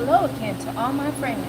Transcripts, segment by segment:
hello again to all my friends.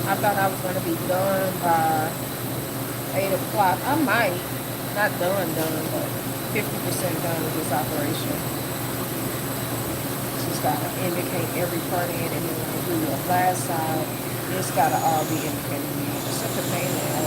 I thought I was going to be done by 8 o'clock. I might. Not done, but 50% done with this operation. Just got to indicate every part in, and then when I do the last side, it's got to all be indicated. It's such a pain in the ass.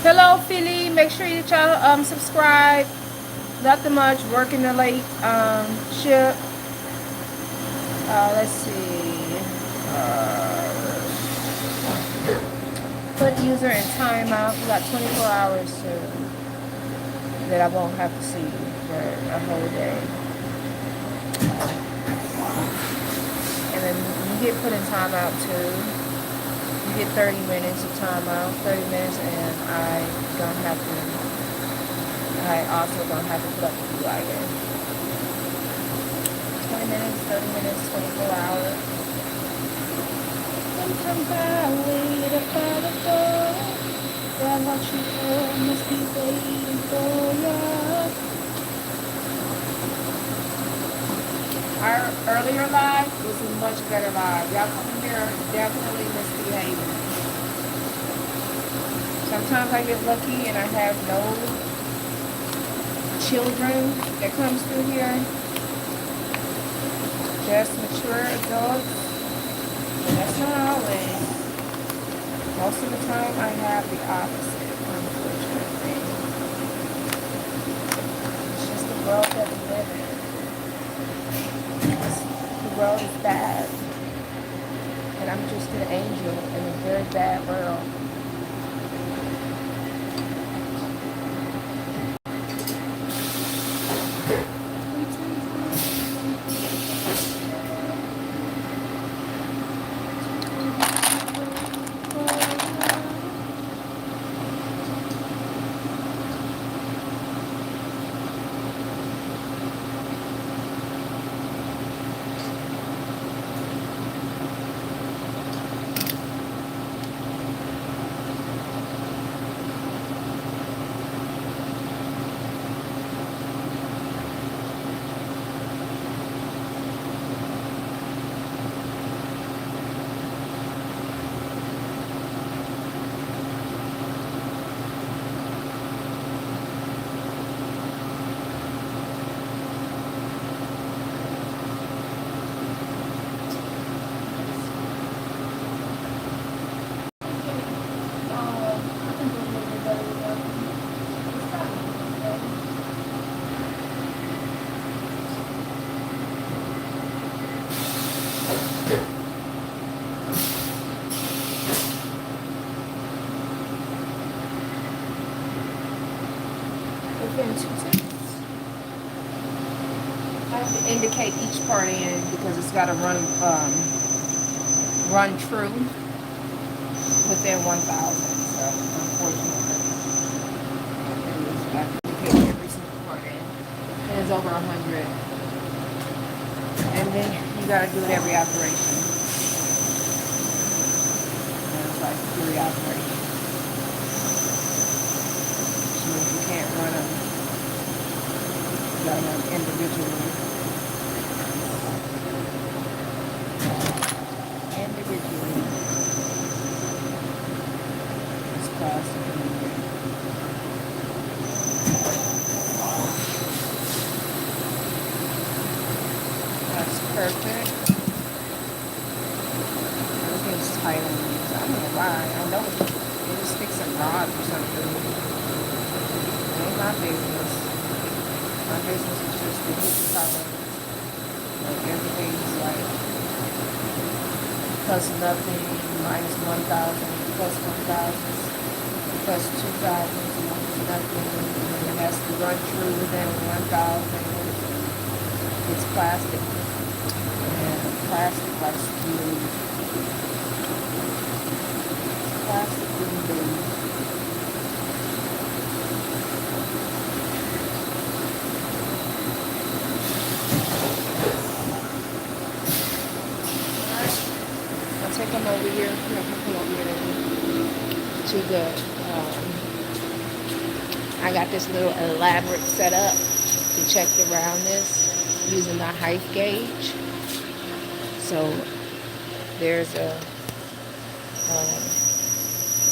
Hello, Philly. Make sure you y'all subscribe. Nothing much. Working the late shift. Let's see. Put user in timeout. We got 24 hours that I won't have to see for a whole day. And then you get put in timeout too. You get 30 minutes of timeout, 30 minutes, and I also don't have to put up with you either. 20 minutes, 30 minutes, 24 hours. Sometimes I wait about the door. That what you for must be waiting for you. Our earlier live was a much better live. Y'all come in here definitely misbehaving. Sometimes I get lucky and I have no children that comes through here. Just mature adults. And that's not always. Most of the time I have the opposite, unfortunately. It's just the world that we live in. The world is bad. And I'm just an angel in a very bad world. Within 2 seconds. I have to indicate each part in because it's got to run true within 1,000. So unfortunately, it is. I have to indicate every single part in. And it's over 100. And then you got to do it every operation. And it's like 3 operations. Which means you can't run them. You got them individually. It's plastic in there. That's perfect. Everything's tight on these. I don't know why. I know it just sticks in rods or something. It ain't my business. My business is just to hit the color. Like everything's like plus nothing, minus 1,000, plus 1,000, plus 2,000, minus nothing. And then it has to run true within 1,000. It's plastic. And plastic likes to move. Plastic wouldn't move. Take them over here. Come over here to the. I got this little elaborate setup to check the roundness using the height gauge. So there's a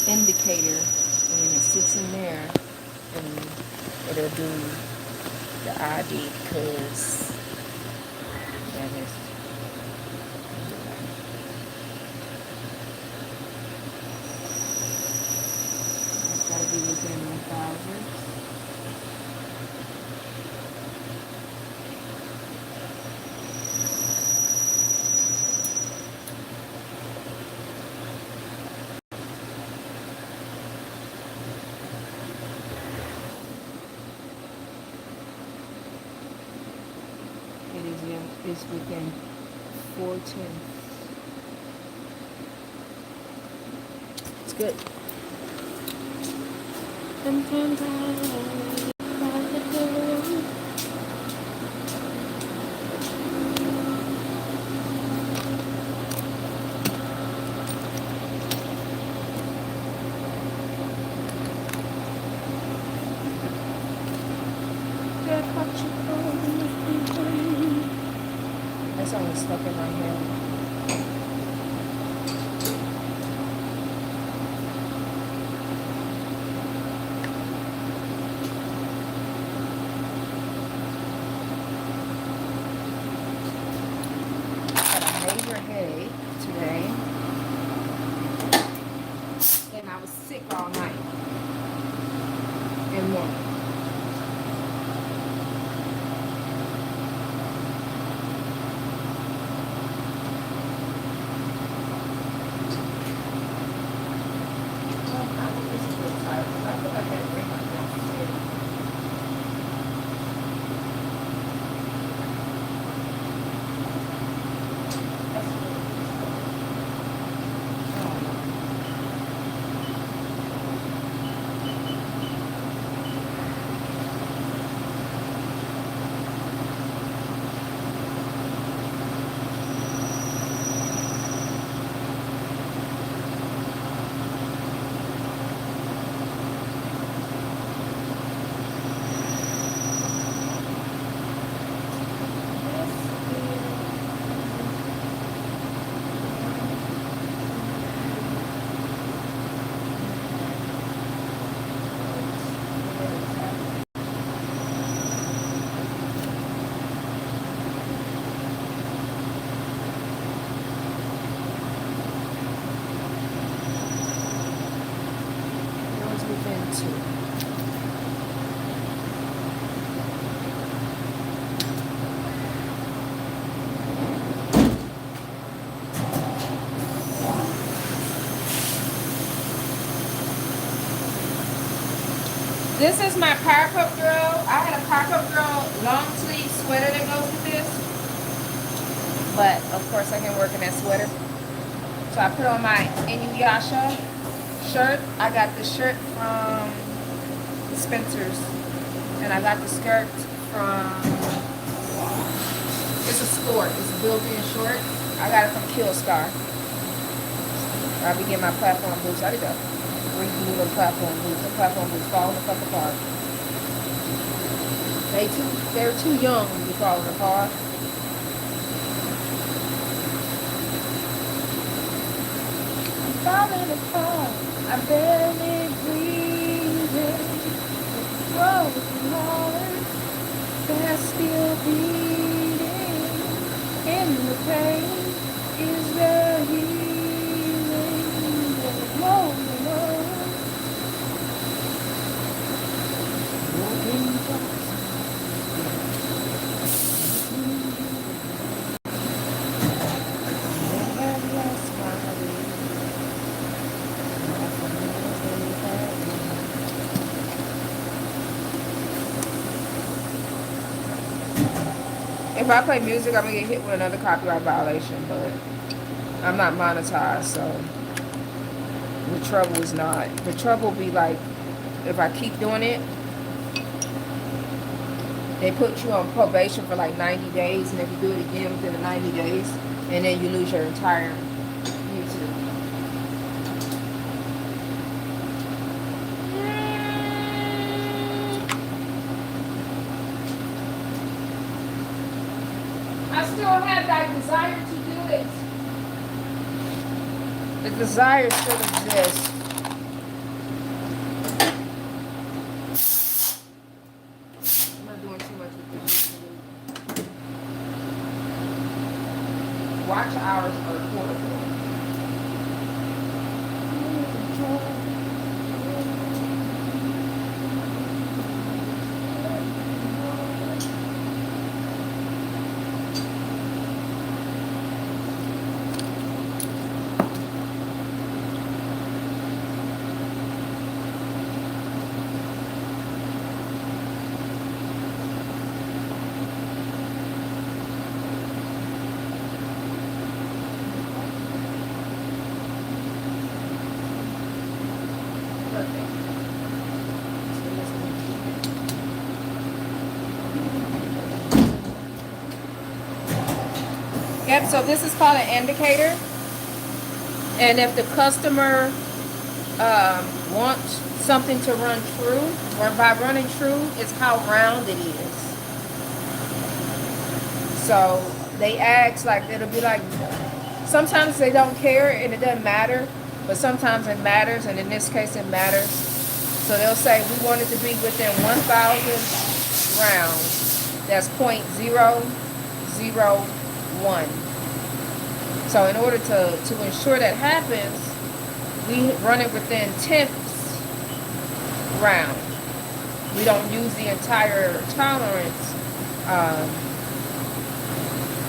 indicator, and it sits in there, and it'll do the ID because that is. Be within 1,000. It's within 410. It's good. Sometimes I like to do. That song is stuck in my head. Had a major headache today, and I was sick all night and morning. This is my Power Puff Girl. I had a Power Puff Girl long sleeve sweater that goes with this. But, of course, I can work in that sweater. So I put on my Inuyasha shirt. I got the shirt from Spencer's. And I got the skirt from... It's a sport. It's a built-in short. I got it from Killstar. I'll be getting my platform boots. I did go. New little platform boots. The platform boots falling the fuck apart. They're too young to be falling apart. I'm falling apart. I'm barely breathing. Broken heart that's still beating. And the pain is the healing. Whoa. If I play music, I'm gonna get hit with another copyright violation, but I'm not monetized, so the trouble is not. The trouble be like, if I keep doing it, they put you on probation for like 90 days, and if you do it again within the 90 days, and then you lose your entire YouTube. I still have that desire to do it. The desire still exists. I'm not doing too much with this. Watch hours are affordable. Yep, so this is called an indicator. And if the customer wants something to run true, or by running true, it's how round it is. So they ask, like, it'll be like, sometimes they don't care and it doesn't matter, but sometimes it matters, and in this case it matters. So they'll say we want it to be within 1,000 rounds. That's .001. So in order to ensure that happens, we run it within tenths round. We don't use the entire tolerance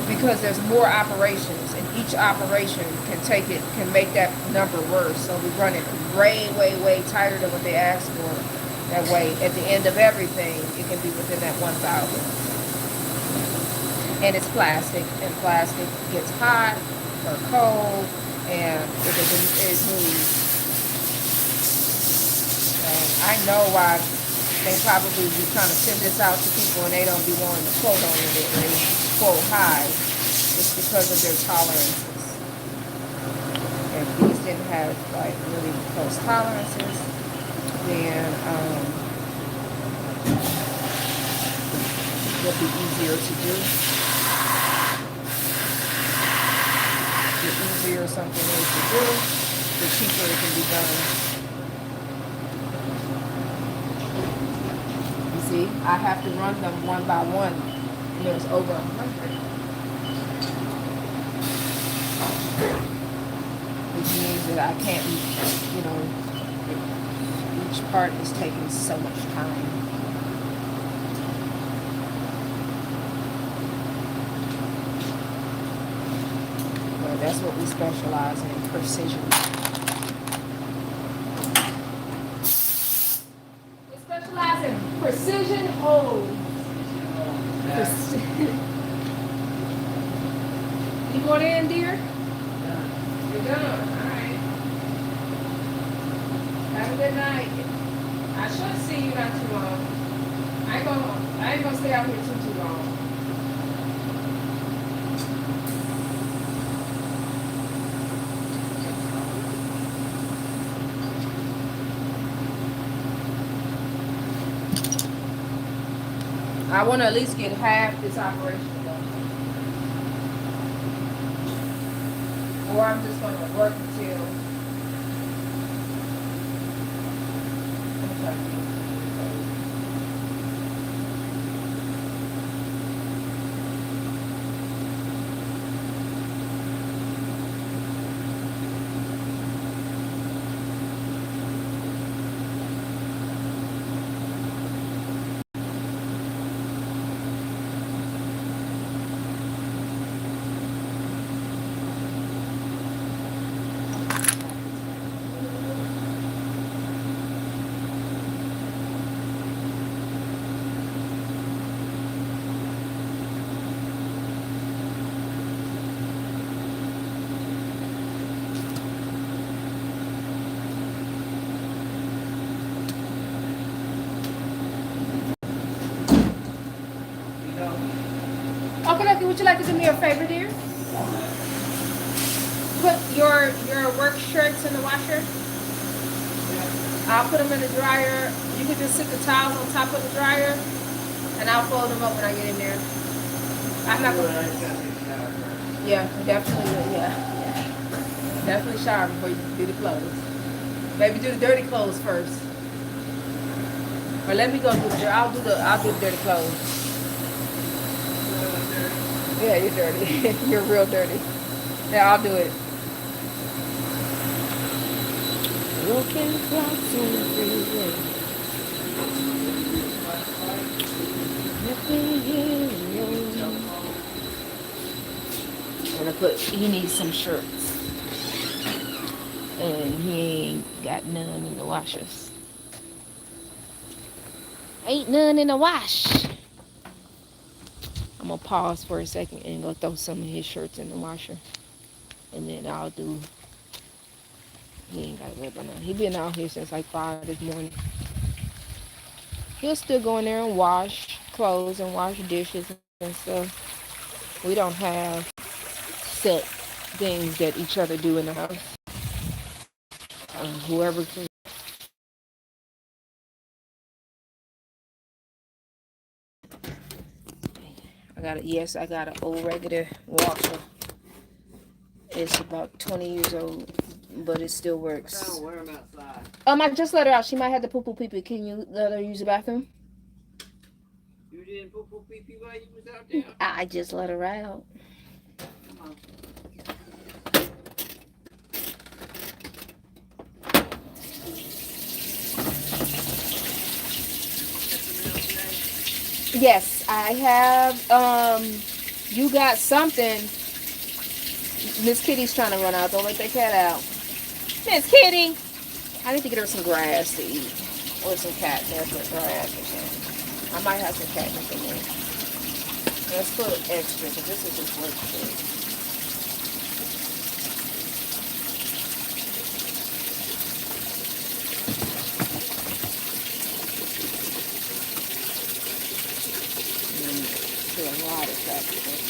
because there's more operations, and each operation can make that number worse. So we run it way tighter than what they ask for. That way, at the end of everything, it can be within that 1,000. And it's plastic, and plastic gets hot or cold, and it moves. And I know why they probably be trying to send this out to people and they don't be wanting to quote on it, and they quote high. It's because of their tolerances. If these didn't have like really close tolerances, then it would be easier to do. The easier something is to do, the cheaper it can be done. You see, I have to run them one by one, and there's over 100. Which means that I can't, each part is taking so much time. Well, that's what we specialize in, precision. We specialize in precision holes. You going in, dear? You're done. All right. Have a good night. I should see you not too long. I ain't gonna stay out here too long. I want to at least get half this operation done. Or I'm just going to work until okay, would you like to do me a favor, dear? Put your work shirts in the washer. I'll put them in the dryer. You can just sit the towels on top of the dryer, and I'll fold them up when I get in there. I'm not gonna. Yeah, definitely. Yeah. Definitely shower before you do the clothes. Maybe do the dirty clothes first. Or let me go do the. I'll do the dirty clothes. Yeah, you're dirty. You're real dirty. Yeah, I'll do it. Looking clocks on the freeway. I'm gonna put. He needs some shirts, and he ain't got none in the washers. Ain't none in the wash. I'm gonna pause for a second and go throw some of his shirts in the washer, and then I'll do. He ain't got it by now. He been out here since like 5 this morning. He'll still go in there and wash clothes and wash dishes and stuff. We don't have set things that each other do in the house. Whoever can. Yes, I got an old regular washer. It's about 20 years old, but it still works. Don't wear them outside. I just let her out. She might have to poo poo pee pee. Can you let her use the bathroom? You didn't poo poo pee pee while you was out there? I just let her out. Come on. Yes, I have. You got something. Miss Kitty's trying to run out. Don't let that cat out. Miss Kitty! I need to get her some grass to eat. Or some catnip or grass or something. I might have some catnip in there. Let's put extra because this is just work food. A lot of traffic.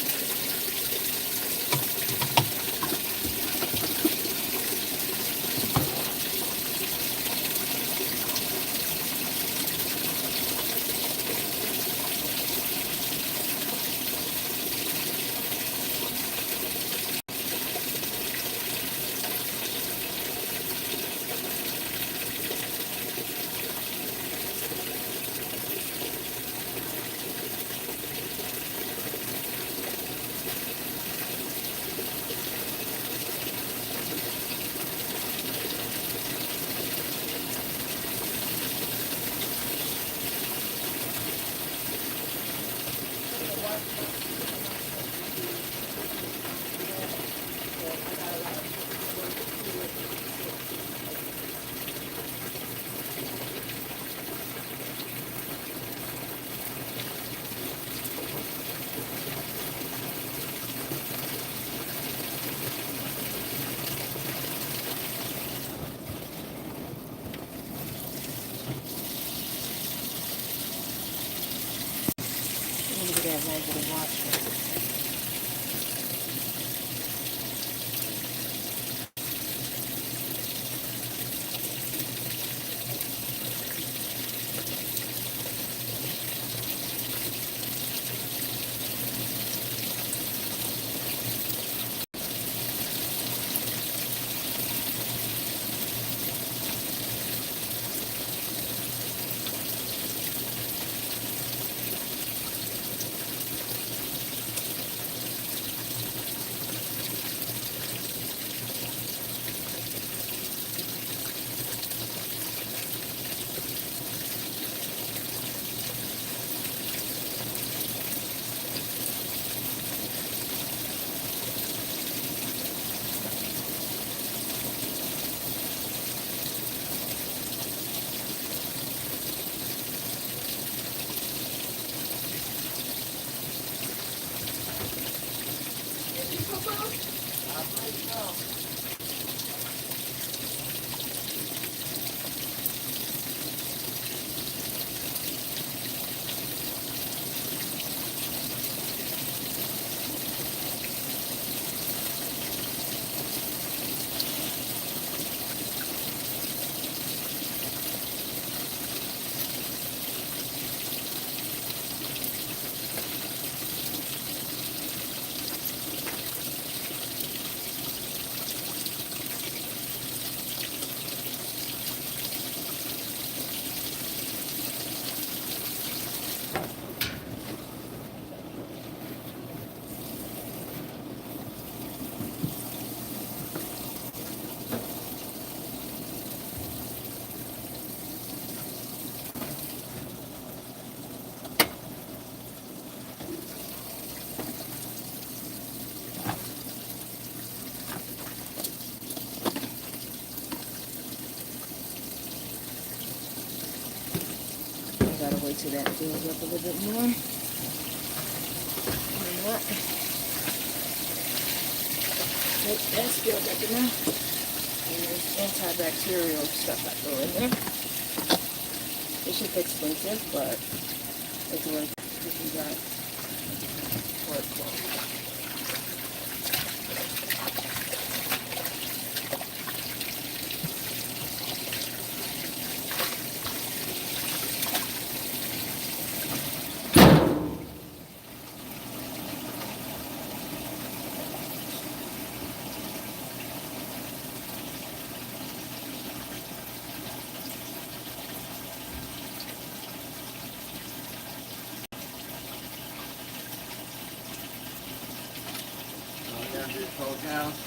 Gotta wait till that builds up a little bit more. Nope, that's filled up enough. And there's antibacterial stuff I throw in there. This is expensive, but it's worth it if you got work clothes. house.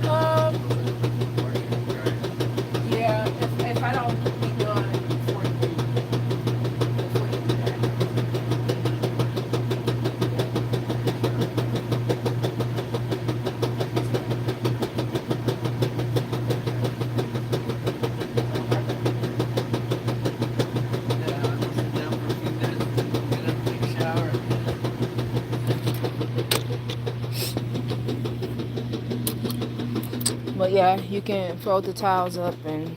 Um, yeah, if I don't be done before you do that. Yeah, I'm gonna sit down for a few minutes, get up, take a shower. But yeah, you can fold the towels up and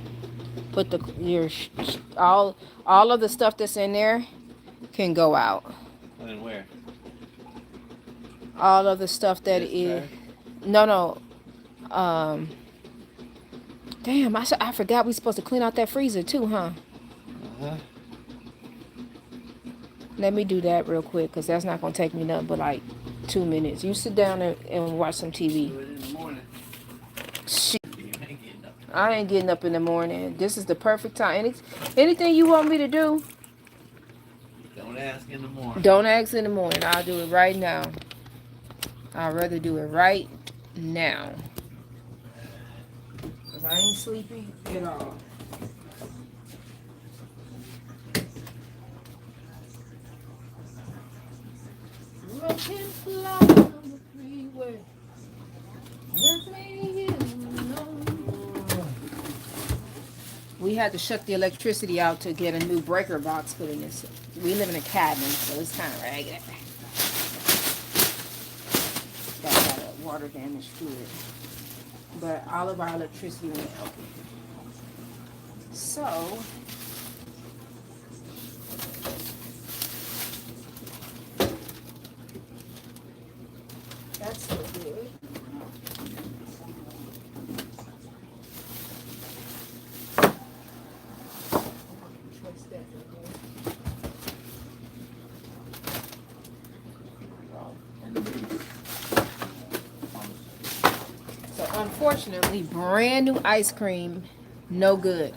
put all of the stuff that's in there can go out. And then where? All of the stuff that This is dryer? no. Um, damn, I forgot we supposed to clean out that freezer too, huh? Uh-huh. Let me do that real quick, cause that's not gonna take me nothing but like 2 minutes. You sit down and watch some TV. Do it in the morning. Shit, You ain't getting up. I ain't getting up in the morning. This is the perfect time. Anything you want me to do, Don't ask in the morning. don't ask in the morning. I'll do it right now. I'd rather do it right now. Cause I ain't sleepy at all. Broken fly on the freeway. Just me and you alone. We had to shut the electricity out to get a new breaker box put in this. We live in a cabin, so it's kind of ragged. Got a lot of water damage to it. But all of our electricity went out. So, that's so good. What's that? So unfortunately, brand new ice cream, no good.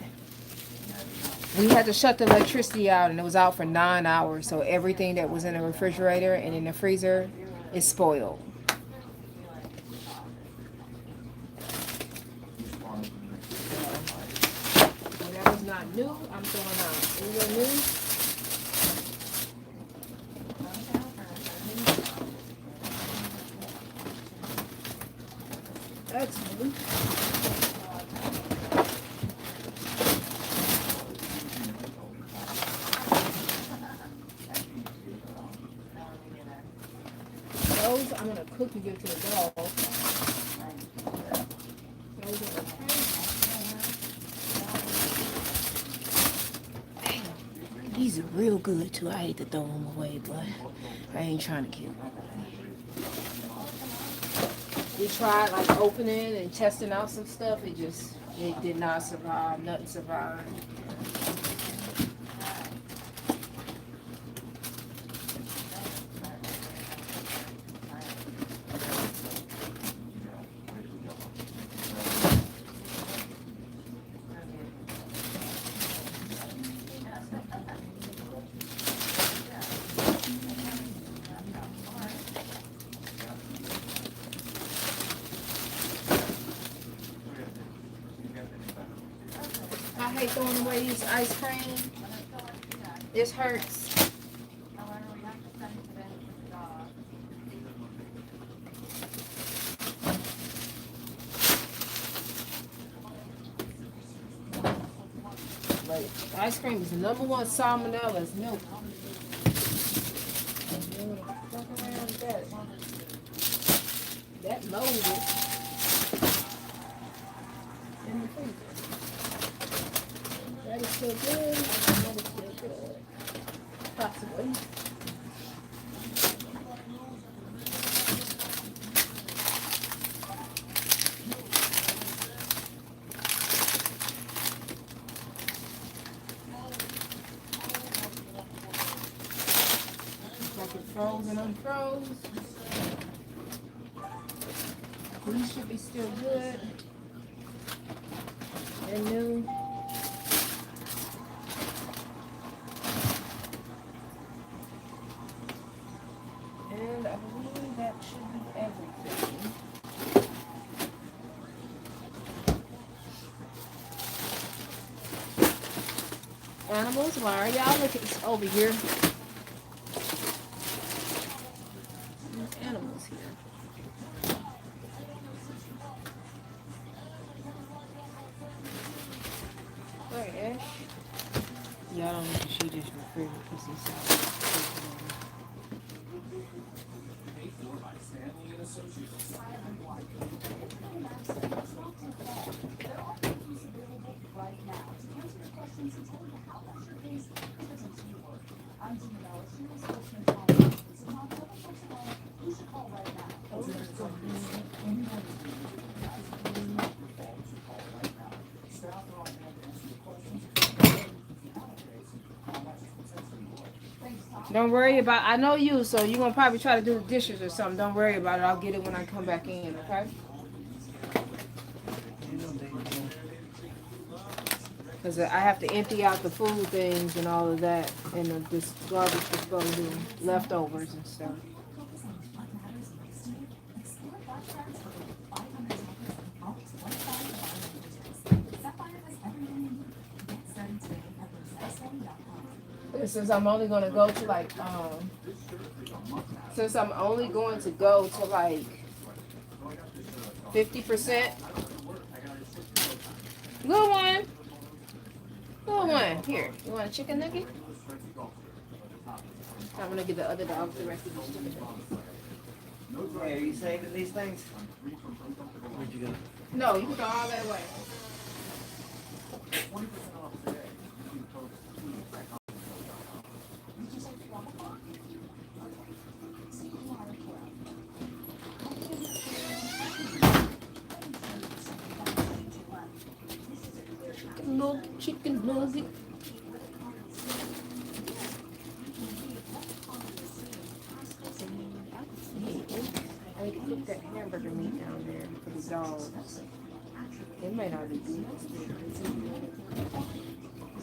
We had to shut the electricity out, and it was out for 9 hours. So everything that was in the refrigerator and in the freezer is spoiled. Whatever's not new, I'm throwing out. Is it new? That's new. Those I'm gonna cook and give to the dog. Those are okay. These are real good too. I hate to throw them away, but I ain't trying to kill them. We tried like opening and testing out some stuff. It did not survive. Nothing survived. I hate throwing away this ice cream. This hurts. But ice cream is the #1 salmonella is milk. Fuck around with that. That loaded in the freezer. That is still good. That is still good. Possibly. Like it froze and unfroze. These should be still good. They're new. And I believe animals. Why are y'all looking over here? There's animals here. Where, Ash? Y'all don't look at she just referred to pussy salad. Don't worry about I know you, so you're gonna probably try to do the dishes or something. Don't worry about it. I'll get it when I come back in, okay? Because I have to empty out the food things and all of that, and this garbage disposal, leftovers and stuff. Since I'm only gonna go to like since I'm only going to go to like 50%. Little one. Little one. Here. You want a chicken nugget? I'm gonna give the other dog the rest of the chicken nuggets. Hey, are you saving these things? Where'd you go? No, you can throw all that away. Chicken nugget. I can put that hamburger meat down there for the dog. It may not be good.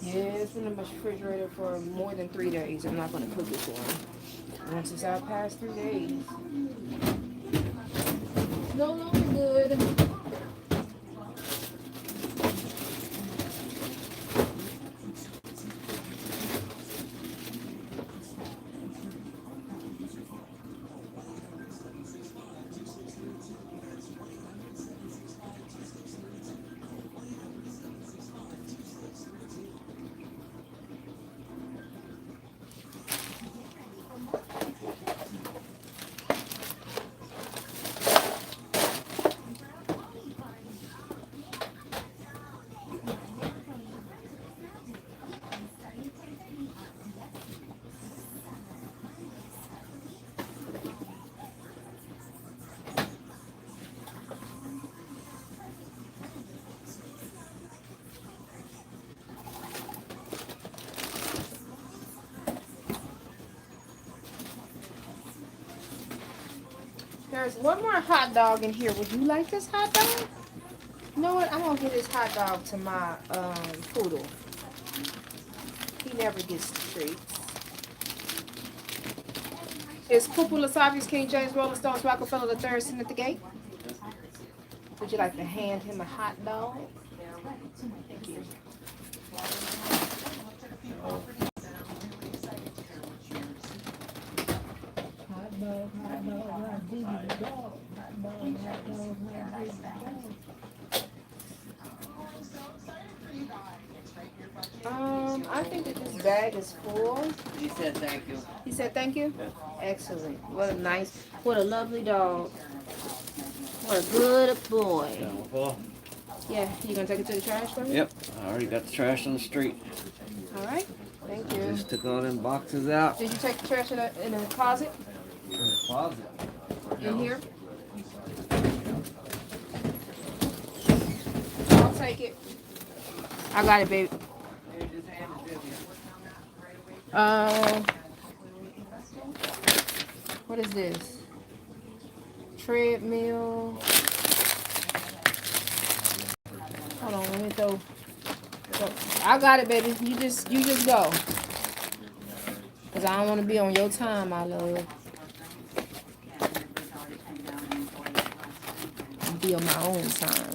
Yeah, it's been in my refrigerator for more than 3 days. I'm not going to cook it for him. Once it's out past 3 days, it's no longer good. There's one more hot dog in here. Would you like this hot dog? You know what? I'm gonna give this hot dog to my poodle. He never gets the treats. Is Kupu Lasavius, King James, Rolling Stones, Rockefeller III sitting at the gate? Would you like to hand him a hot dog? Thank you. I think that this bag is full. He said thank you. He said thank you? Excellent. What a lovely dog. What a good boy. Yeah, you gonna take it to the trash for me? Yep, I already got the trash on the street. All right. Thank you. Just took all them boxes out. Did you take the trash in the closet? In the closet. In here? I'll take it. I got it, baby. What is this? Treadmill. Hold on, let me throw. I got it, baby. You just go. Cause I don't want to be on your time, my love. I'll be on my own time.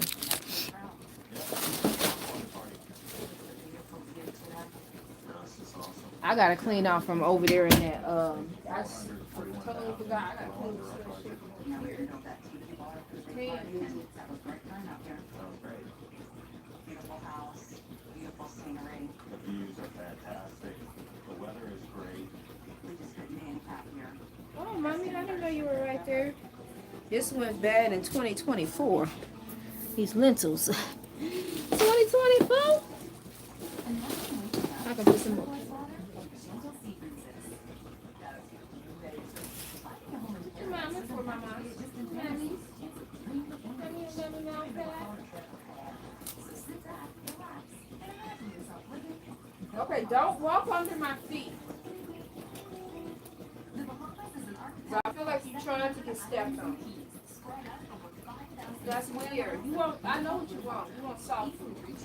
I gotta clean out from over there in that. I totally forgot. I gotta clean this little shit from here. Man, Beautiful house, beautiful scenery. The views are fantastic. The weather is great. We just couldn't be any happier. oh, mommy, I didn't know you were right there. This went bad in 2024. These lentils. 2024? I can put some more. Mama, for mama. Mommy. Okay, don't walk under my feet. So I feel like you're trying to get stepped on. That's weird. You want, I know what you want. You want soft food. You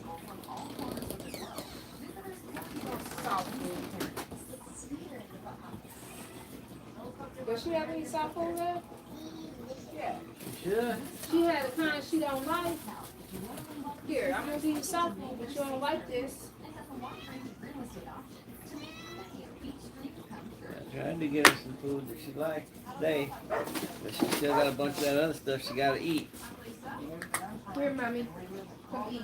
want soft food. Does she have any soft food left? Yeah. Should. She had the kind she don't like. Here, I'm gonna give you soft food, but you don't like this. I tried to get her some food that she liked today, but she still got a bunch of that other stuff she gotta eat. Here, mommy. Come eat.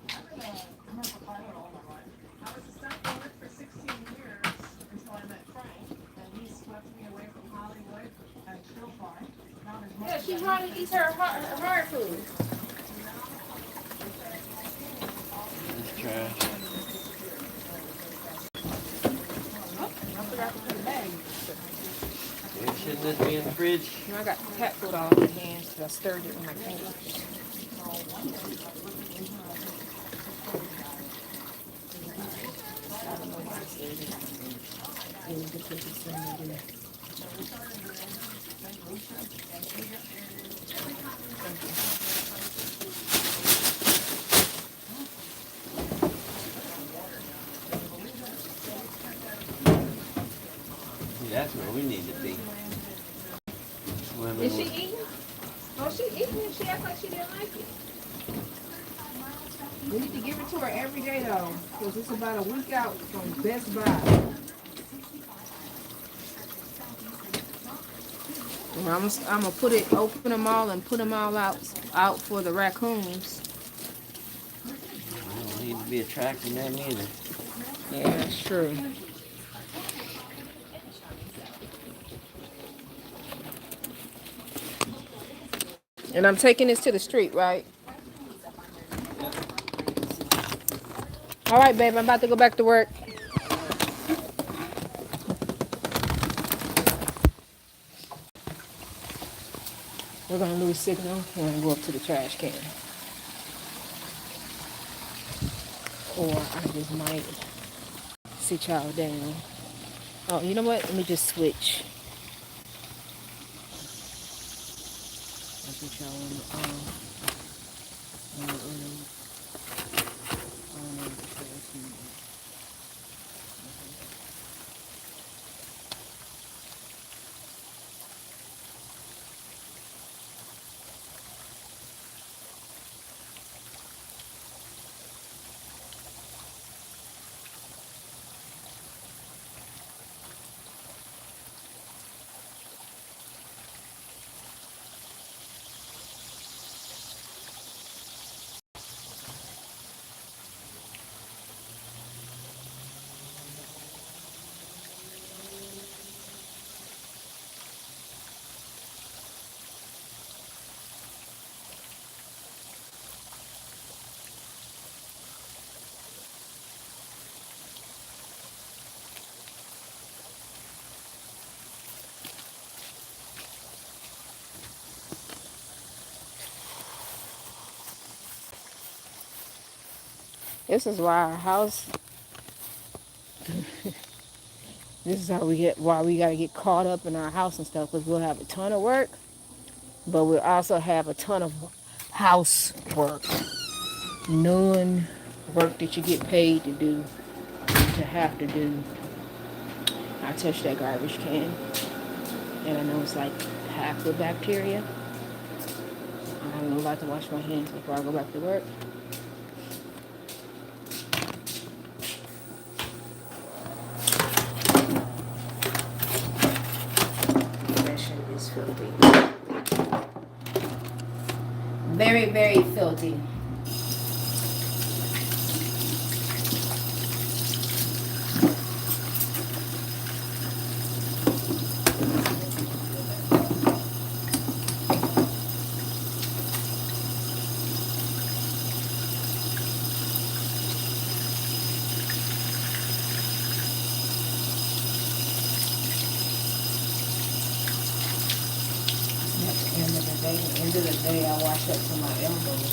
I was a stepmother for 16 years until I met Frank, and he swept me away from Hollywood and Stillborn. Now there's Yeah, she hardly eats her hard food. It's trash. I forgot to put it back. Shouldn't this be in the fridge? You know, I got cat food all over my hands because I stirred it with my fingers. I don't know why I stirred it. It was the quickest thing to do. See, that's where we need to be. Swimming Is she with- eating? Oh, she eating. She acts like she didn't like it. We need to give it to her every day though, because it's about a week out from Best Buy. I'm gonna put it, open them all and put them all out for the raccoons. I don't need to be attracting them either. Yeah, that's true. And I'm taking this to the street, right? All right, babe, I'm about to go back to work. We're gonna lose signal. We're gonna go up to the trash can. Or I just might sit y'all down. Oh, you know what? Let me just switch. I'll put y'all on the on the trash can. This is why our house. This is how why we gotta get caught up in our house and stuff, because we'll have a ton of work, but we'll also have a ton of housework. None work that you get paid to do, to have to do. I touched that garbage can, and I know it's like half the bacteria. I'm about to wash my hands before I go back to work. very, very filthy. At the end of the day, I wash up to my elbows.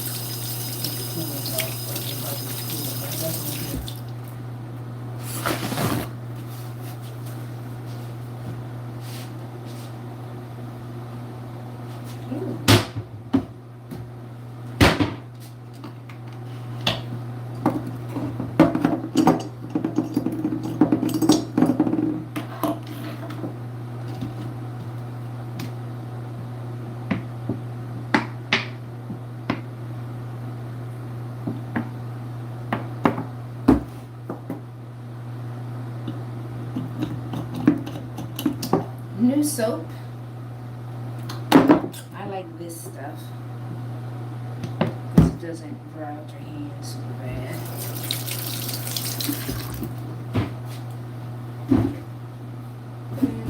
Get the coolant off, but it might be cool, but that's okay. Ooh. New soap. I like this stuff because it doesn't dry out your hands super bad. And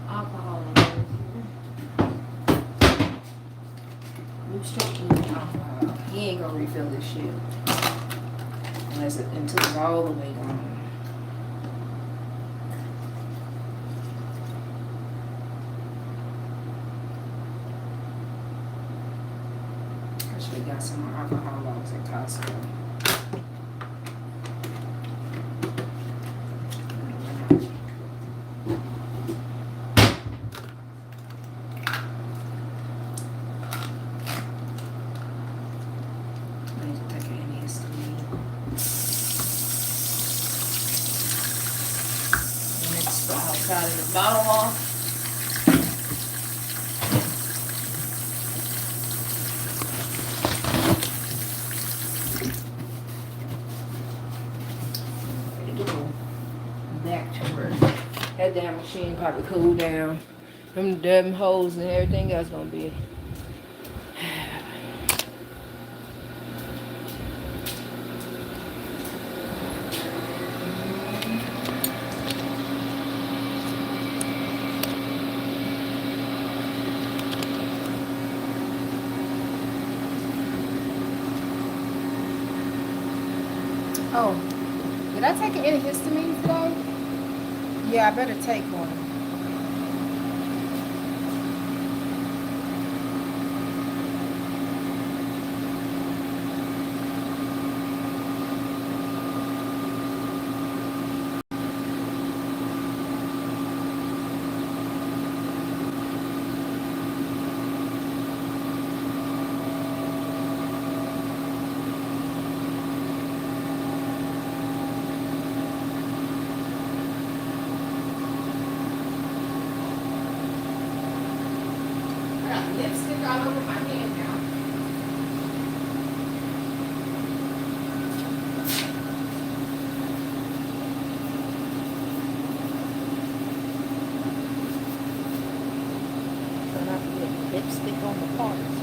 alcohol in there. New soap and alcohol. He ain't gonna refill this shit until it's all the way gone. We got some more alcohol logs at Costco. I need to take an antihistamine. Next, the outside of the bottle off. Back to work. That damn machine probably cooled down. Them damn holes and everything else gonna be. Oh, did I take an antihistamine today? Yeah, I better take one. Lipstick all over my hand now. So not to get lipstick on the parts.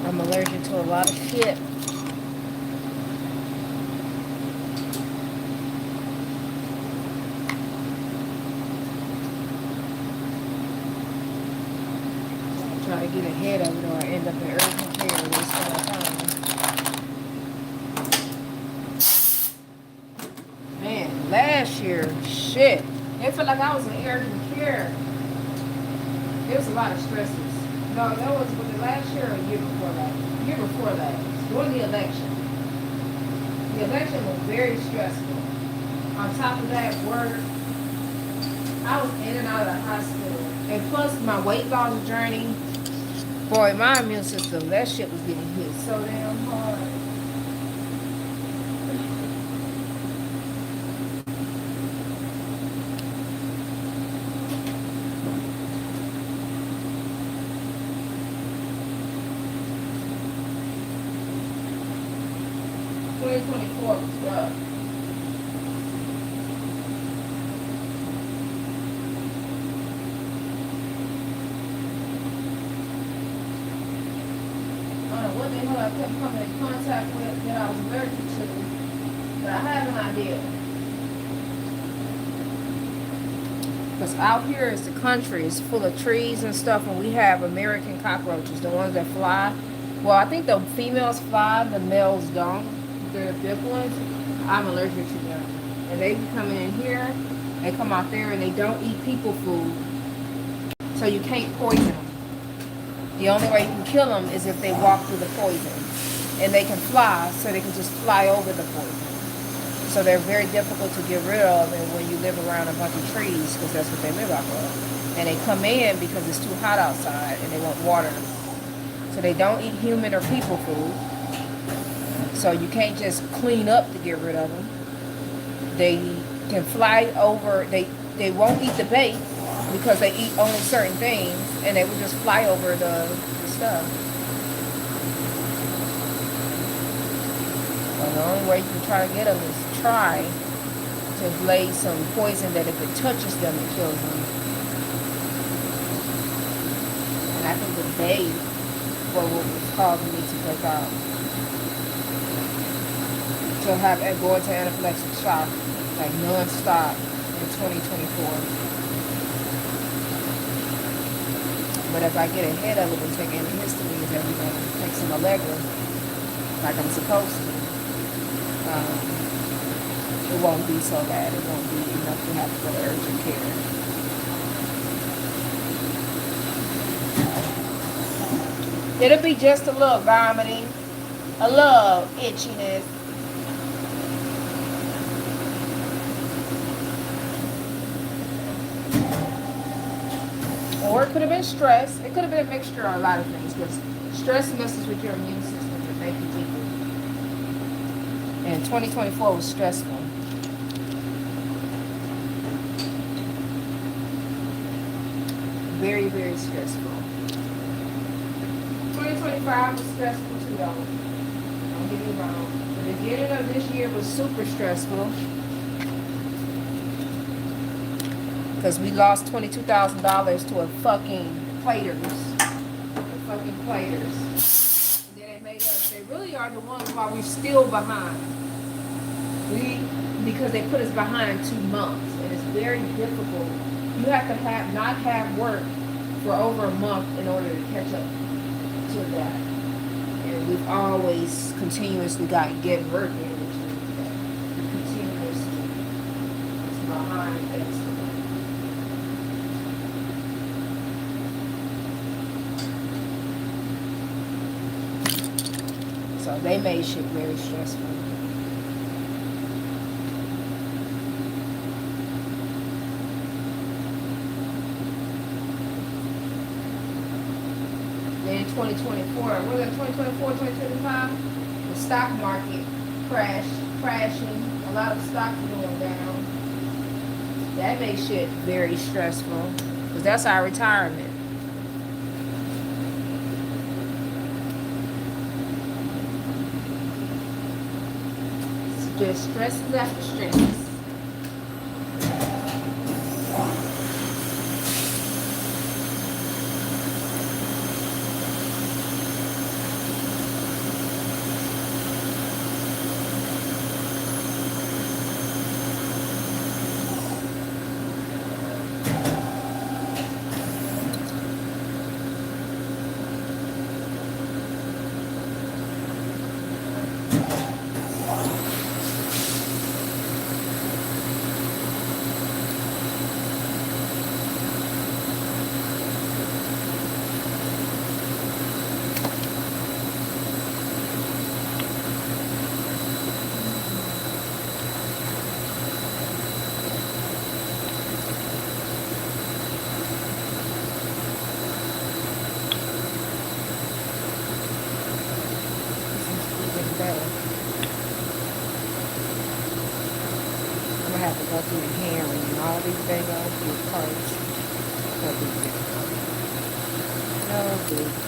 I'm allergic to a lot of shit. Try to get ahead of it or I end up in urgent care and waste my time. Man, last year, shit. It felt like I was in urgent care. There was a lot of stresses. No, that was the last year or a year before that. Year before that. During the election. The election was very stressful. On top of that, work. I was in and out of the hospital. And plus my weight loss journey. Boy, my immune system, that shit was getting hit so damn hard. '24 was rough. I don't know what the hell I kept coming in contact with that I was allergic to, but I have an idea. Because out here is the country, it's full of trees and stuff, and we have American cockroaches, the ones that fly. Well, I think the females fly, the males don't. They're big ones. I'm allergic to them. And they be coming in here, they come out there, and they don't eat people food. So you can't poison them. The only way you can kill them is if they walk through the poison. And they can fly, so they can just fly over the poison. So they're very difficult to get rid of, and when you live around a bunch of trees, because that's what they live off of. And they come in because it's too hot outside, and they want water. So they don't eat human or people food. So you can't just clean up to get rid of them. They can fly over, they won't eat the bait, because they eat only certain things, and they will just fly over the stuff. Well, the only way you can try to get them is try to lay some poison that if it touches them, it kills them. And I think the bait was what was causing me to break out. To have go into anaphylactic shock, like non-stop in 2024. But if I get ahead of it and take antihistamines every day, take some Allegra, like I'm supposed to, it won't be so bad. It won't be enough to have to go to urgent care. It'll be just a little vomiting, a little itchiness. Or it could have been stress. It could have been a mixture of a lot of things, because stress messes with your immune system and make you weaker. And 2024 was stressful. Very, very stressful. 2025 was stressful too, though. Don't get me wrong. The beginning of this year was super stressful, because we lost $22,000 to a fucking platers. The fucking platers. And then they made us, they really are the ones why we're still behind. Because they put us behind 2 months. And it's very difficult. You have to not have work for over a month in order to catch up to that. And we've always continuously get work in, which means that we're continuously behind basically. So they made shit very stressful. Then in 2024, what was it, 2024, 2025? The stock market crashing. A lot of stocks going down. That makes shit very stressful, because that's our retirement. Just stresses after stress. have to go through the herring and all these big old big parts. No big deal. No big deal.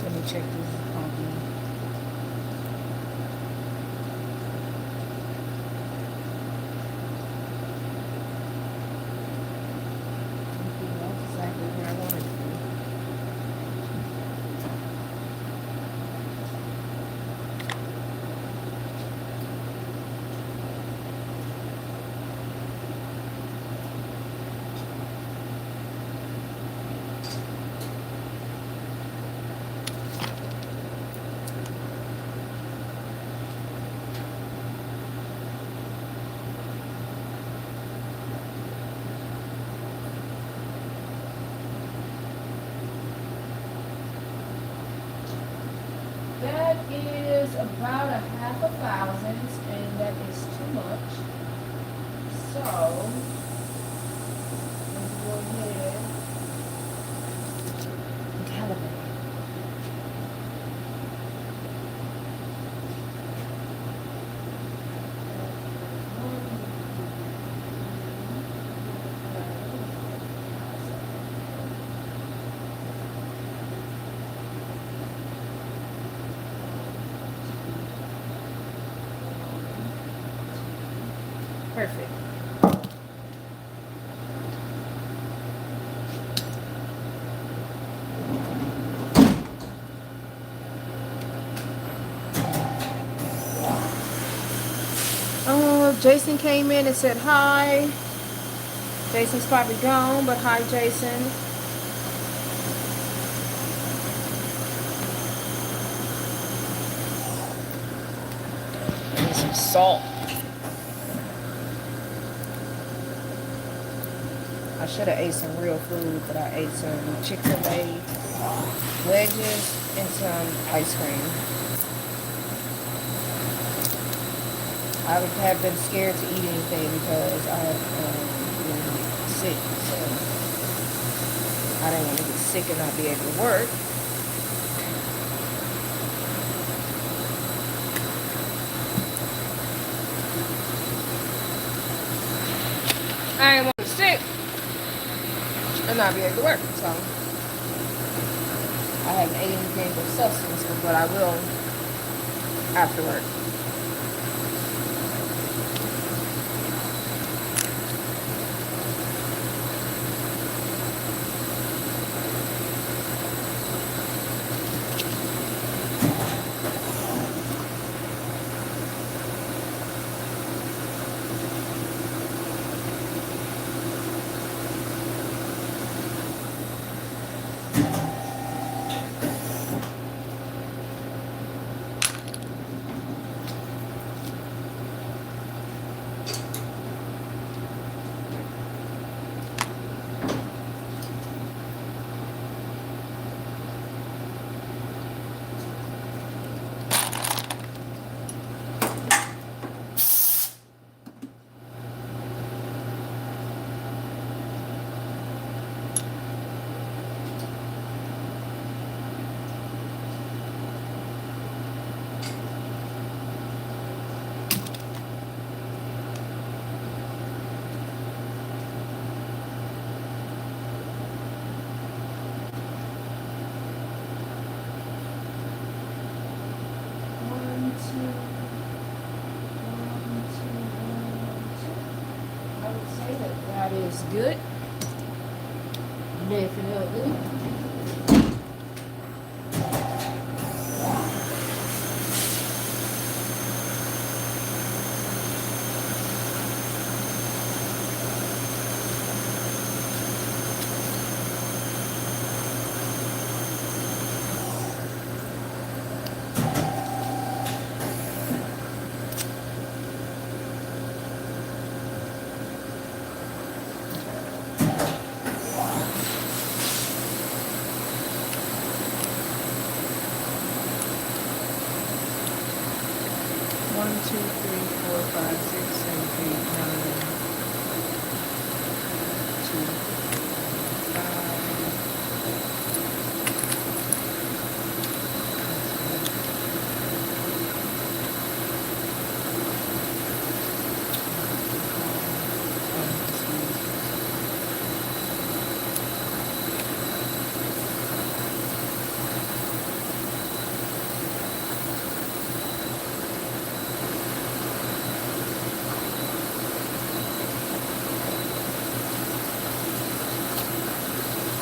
Let me check this. That's exactly where I want it to be. That is about a $500,000, and that is too much. So, let's go ahead and calibrate. Perfect. Jason came in and said hi. Jason's probably gone, but hi, Jason. And some salt. I should have ate some real food, but I ate some Chick-fil-A wedges and some ice cream. I would have been scared to eat anything because I been sick, so I didn't want to get sick and not be able to work. I didn't want to get sick and not be able to work, so I haven't ate anything of substance, but I will after work. Okay, that is good. Definitely. One, two, three, four, five, six, seven, eight, nine, two,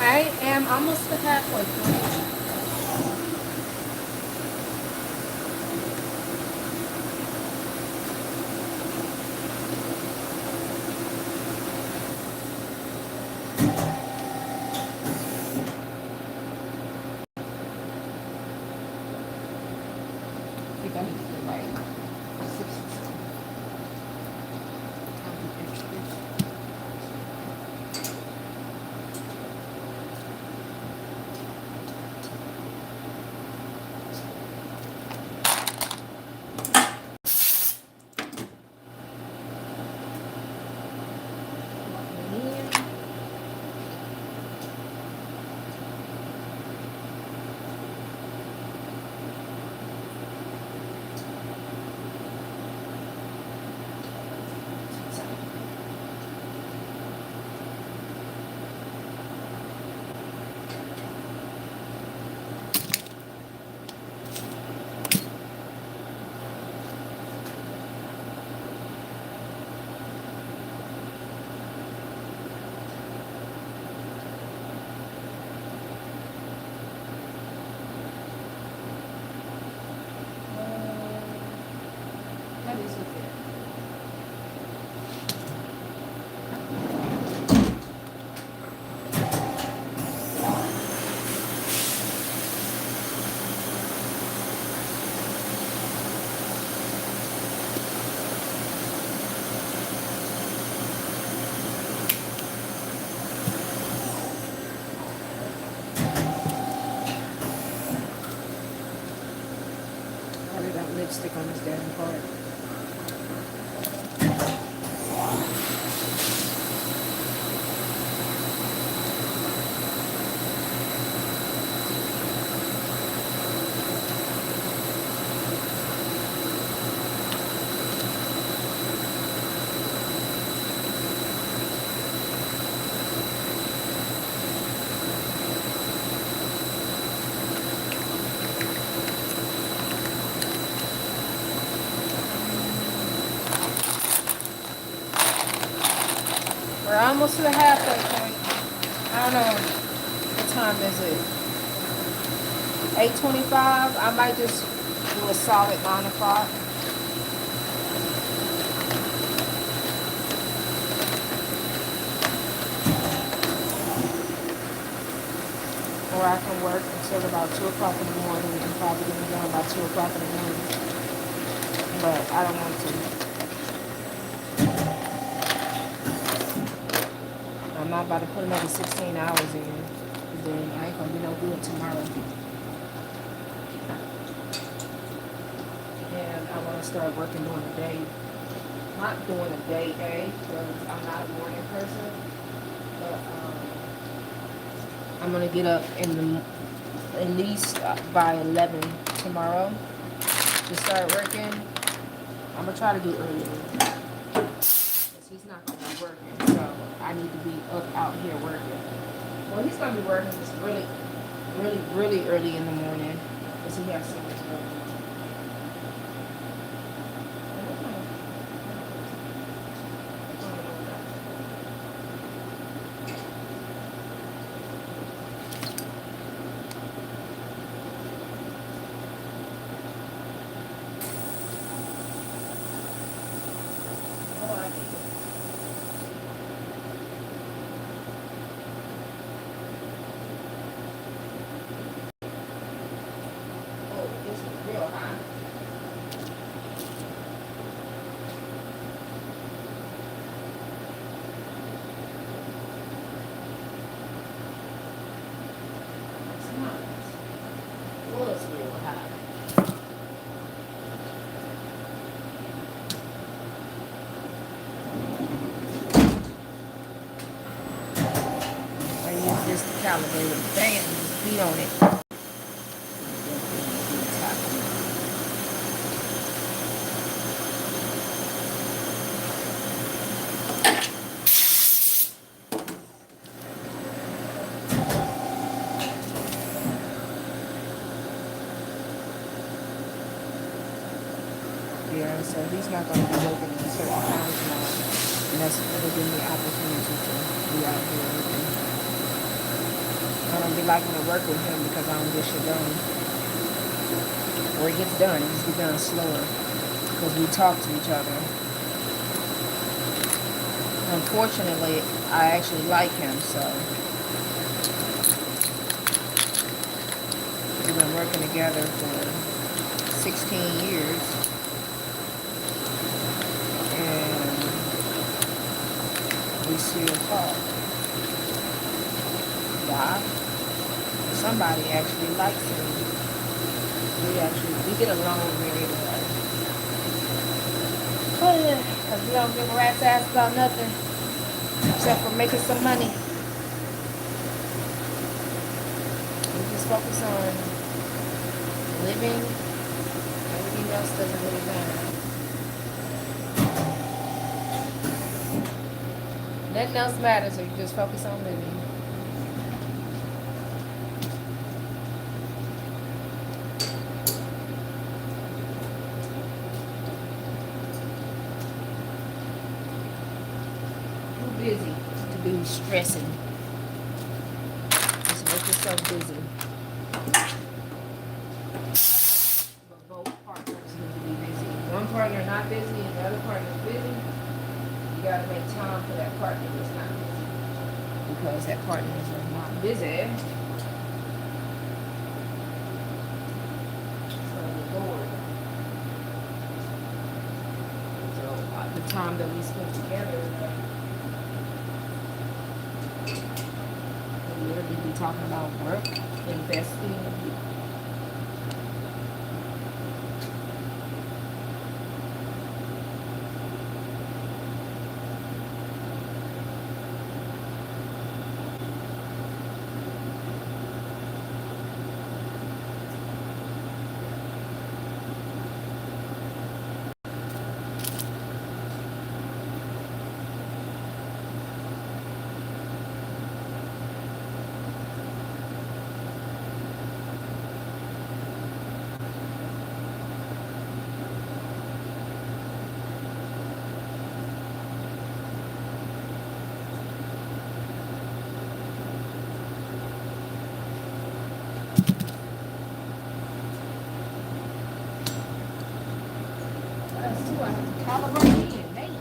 I am almost to halfway point. I think I need to do like 6 or something. I'll do extras. That is okay. I got lipstick on this damn part. We're almost to the halfway point. I don't know. What time is it? 8:25. I might just do a solid 9 o'clock. Or I can work until about 2 o'clock in the morning and probably get it done by 2 o'clock in the morning. But I don't want to. I'm not about to put another 16 hours in. Then I ain't gonna be no good tomorrow. And I want to start working during the day. Not during the day, because I'm not a morning person. But I'm gonna get up in the at least by 11 tomorrow to start working. I'm gonna try to do earlier. Because he's not gonna be working, so I need to be up out here working. Well, he's gonna be working just really early in the morning because he has so much going on. calibrated fan, heat on it. Yeah, so he's not going to be working in certain times now, and that's going to give me opportunity to be out here working. I don't be liking to work with him because I don't get shit done. Or it gets done, it just gets done slower because we talk to each other. Unfortunately, I actually like him, so we've been working together for 16 years. And we still talk. Why? Somebody actually likes him. We get along very well. Because we don't give a rat's ass about nothing except for making some money. We just focus on living. Everything else doesn't really matter. Nothing else matters if you just focus on living. Too busy to be stressing. Just make yourself busy. But both partners need to be busy. One partner not busy and the other partner is busy. You gotta make time for that partner that's not busy. Because that partner is not busy. So you're bored. So the time that we spend together, we literally be talking about work, investing. That's too, I have to calibrate in, damn.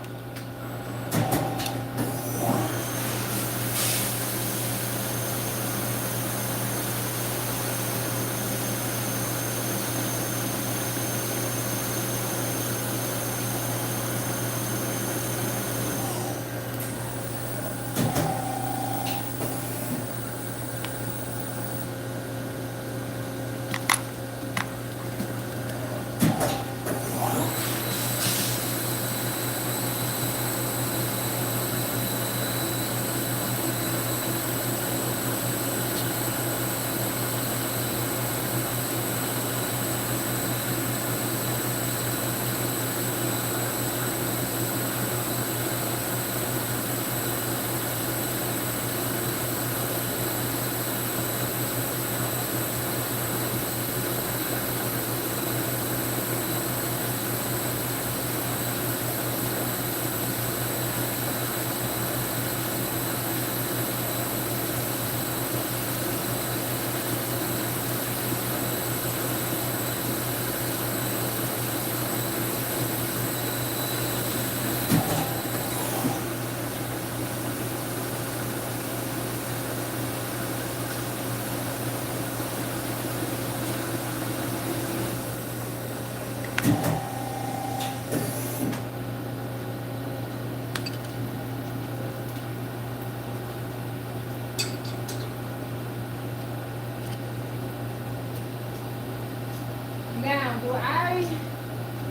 Now, do I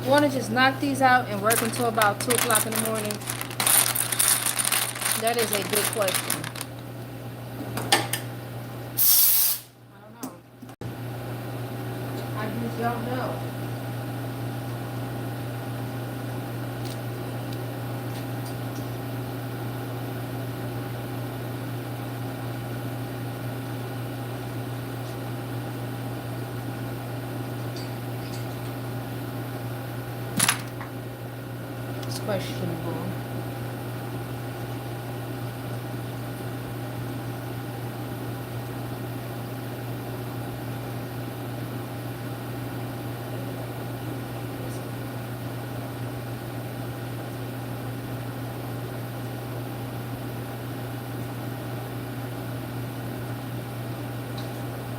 want to just knock these out and work until about 2 o'clock in the morning? That is a good question. Don't know. It's questionable.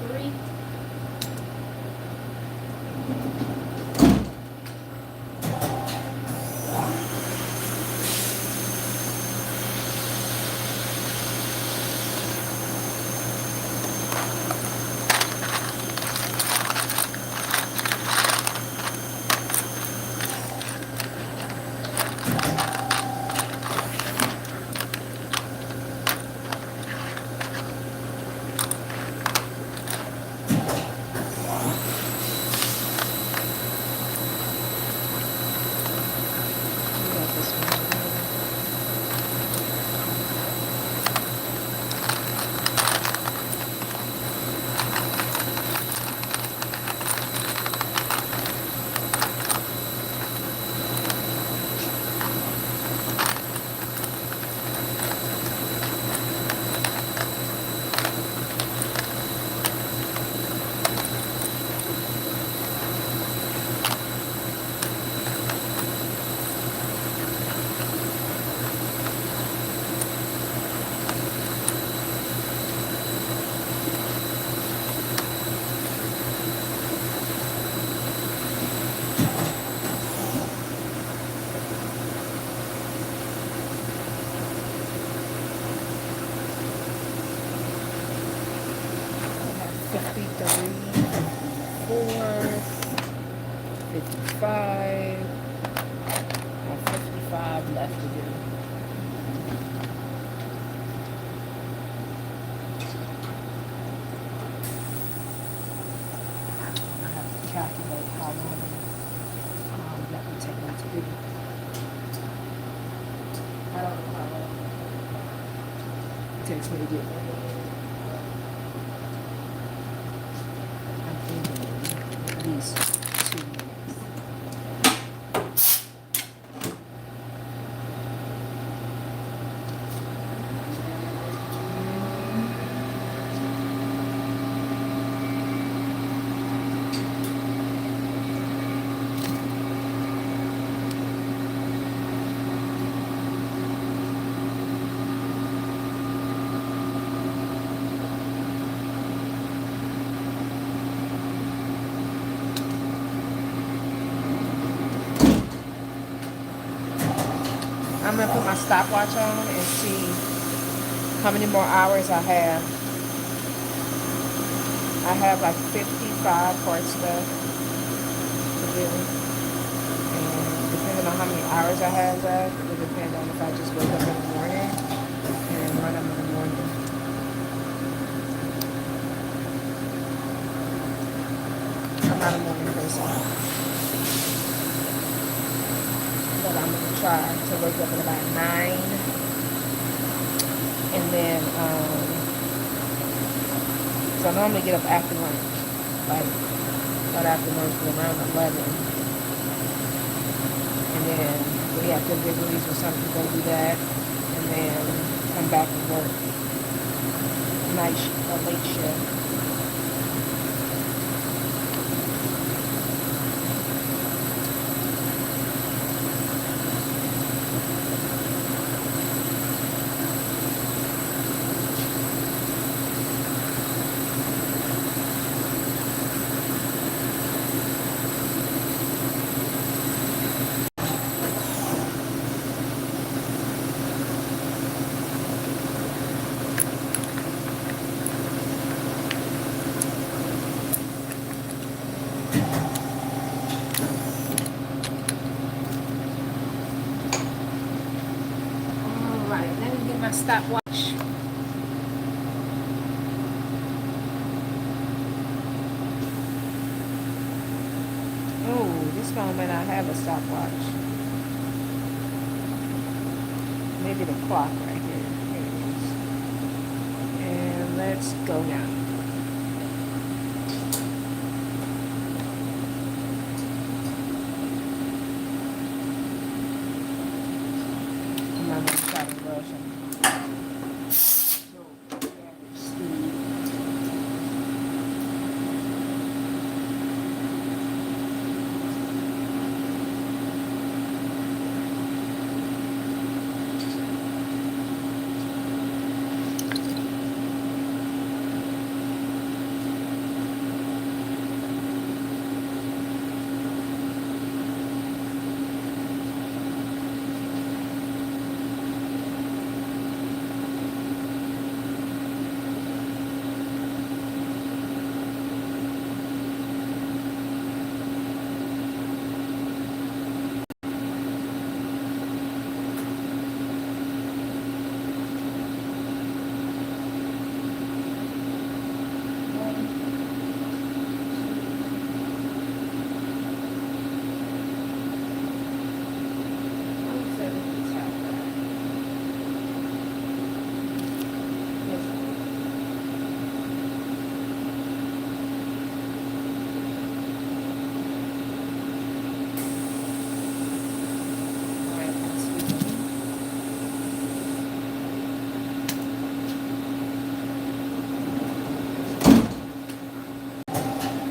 Three. We got this one. I have 53, 4, 55. I have 55 left to do. I have to calculate how long that would take me to do. I don't know how long it takes me to get there. I'm thinking at least 2 minutes. I'm gonna put my stopwatch on and see how many more hours I have. I have like 55 parts left to do. And depending on how many hours I have left, it will depend on if I just wake up in the morning and run them in the morning. I'm not a morning person. But I'm gonna try to wake up at about 9, and then so I normally get up after lunch, like right after lunch around 11, and then we have deliveries or something, go do that, and then come back and work night shift or late shift. Alright, let me get my stopwatch. stopwatch. Maybe the clock right here. Here it is. And let's go now. Come on, let's try to rush him. Speed.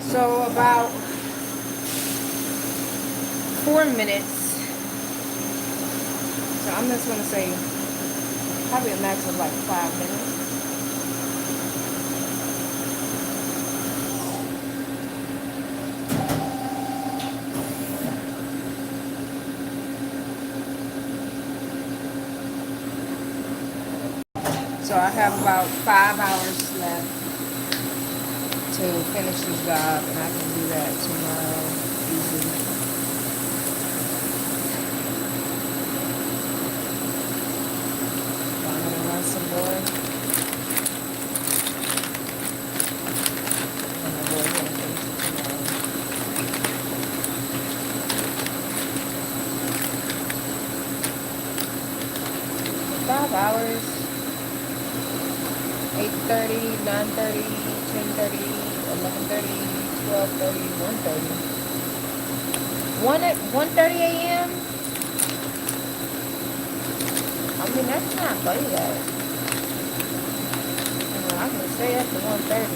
So about 4 minutes. So I'm just gonna say probably a max of like 5 minutes. So I have about 5 hours left to finish this job, and I can do that tomorrow easily. So I'm gonna run some more. And then we're gonna finish it tomorrow. 5 hours. 8:30, 9:30, 10:30, 11:30, 12:30, 1:30. 1:30 a.m. I mean, that's not bad. I can stay up to 1:30.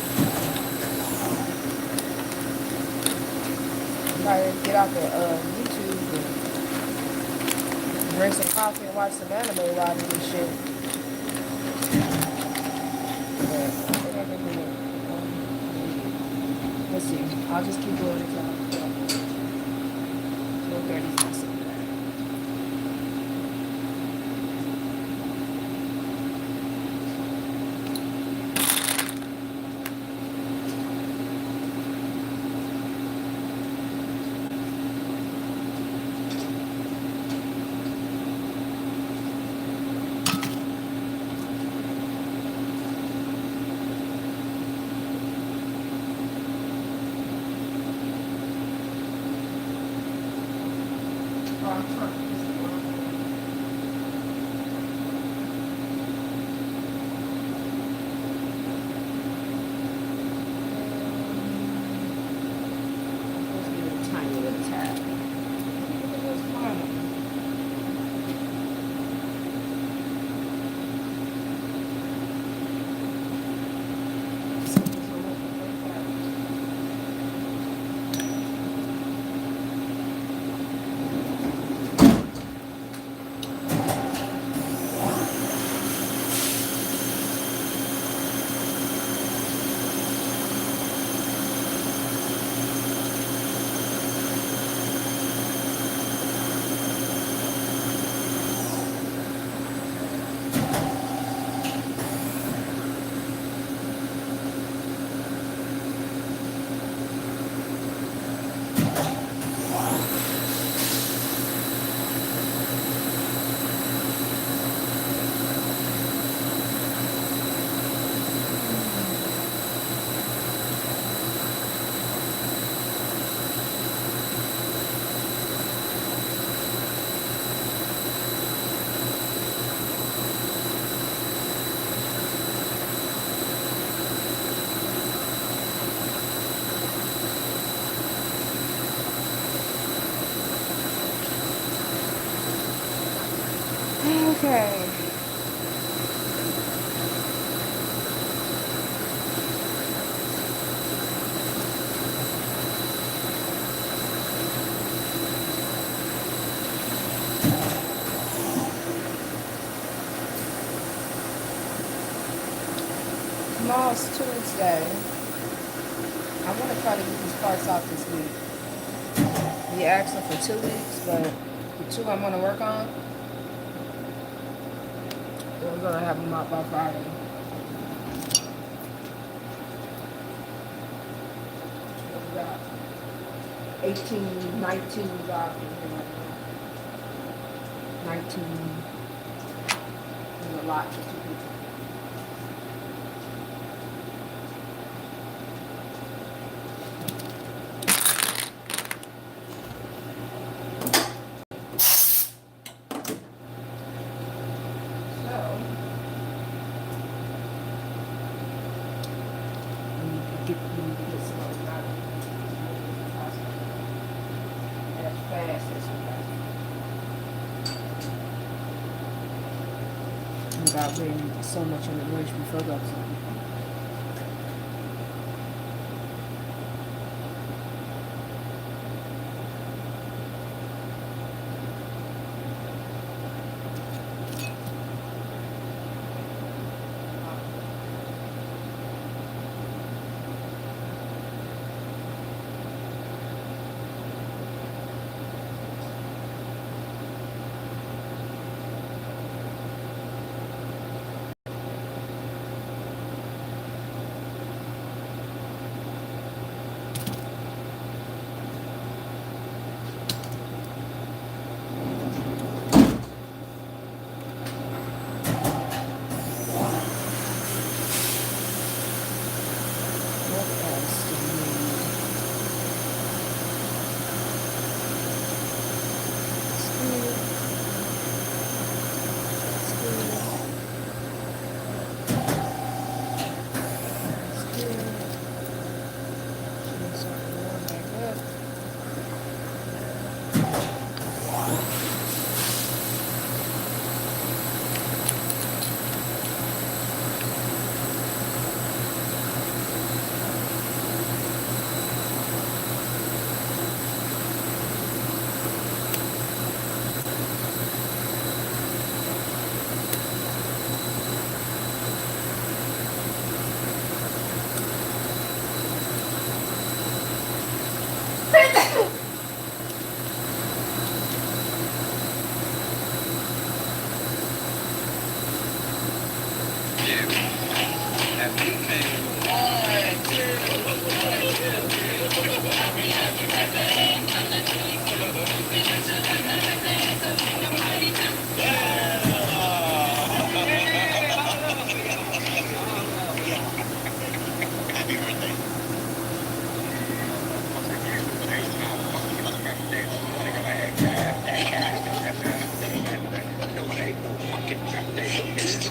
Probably get off at YouTube and drink some coffee and watch some anime while I do this shit. Let's see. I'll just keep doing it till 4:30. Okay. Tomorrow's Tuesday. I want to try to get these parts out this week. He asked for 2 weeks, but the 2 I'm going to work on, we're going to have them out by Friday. We got 18, 19 jobs in here right now. 19 is a lot for 2 people. Get some of them out as fast as we can. Without being so much in the rush before I go something. What else do we need? School.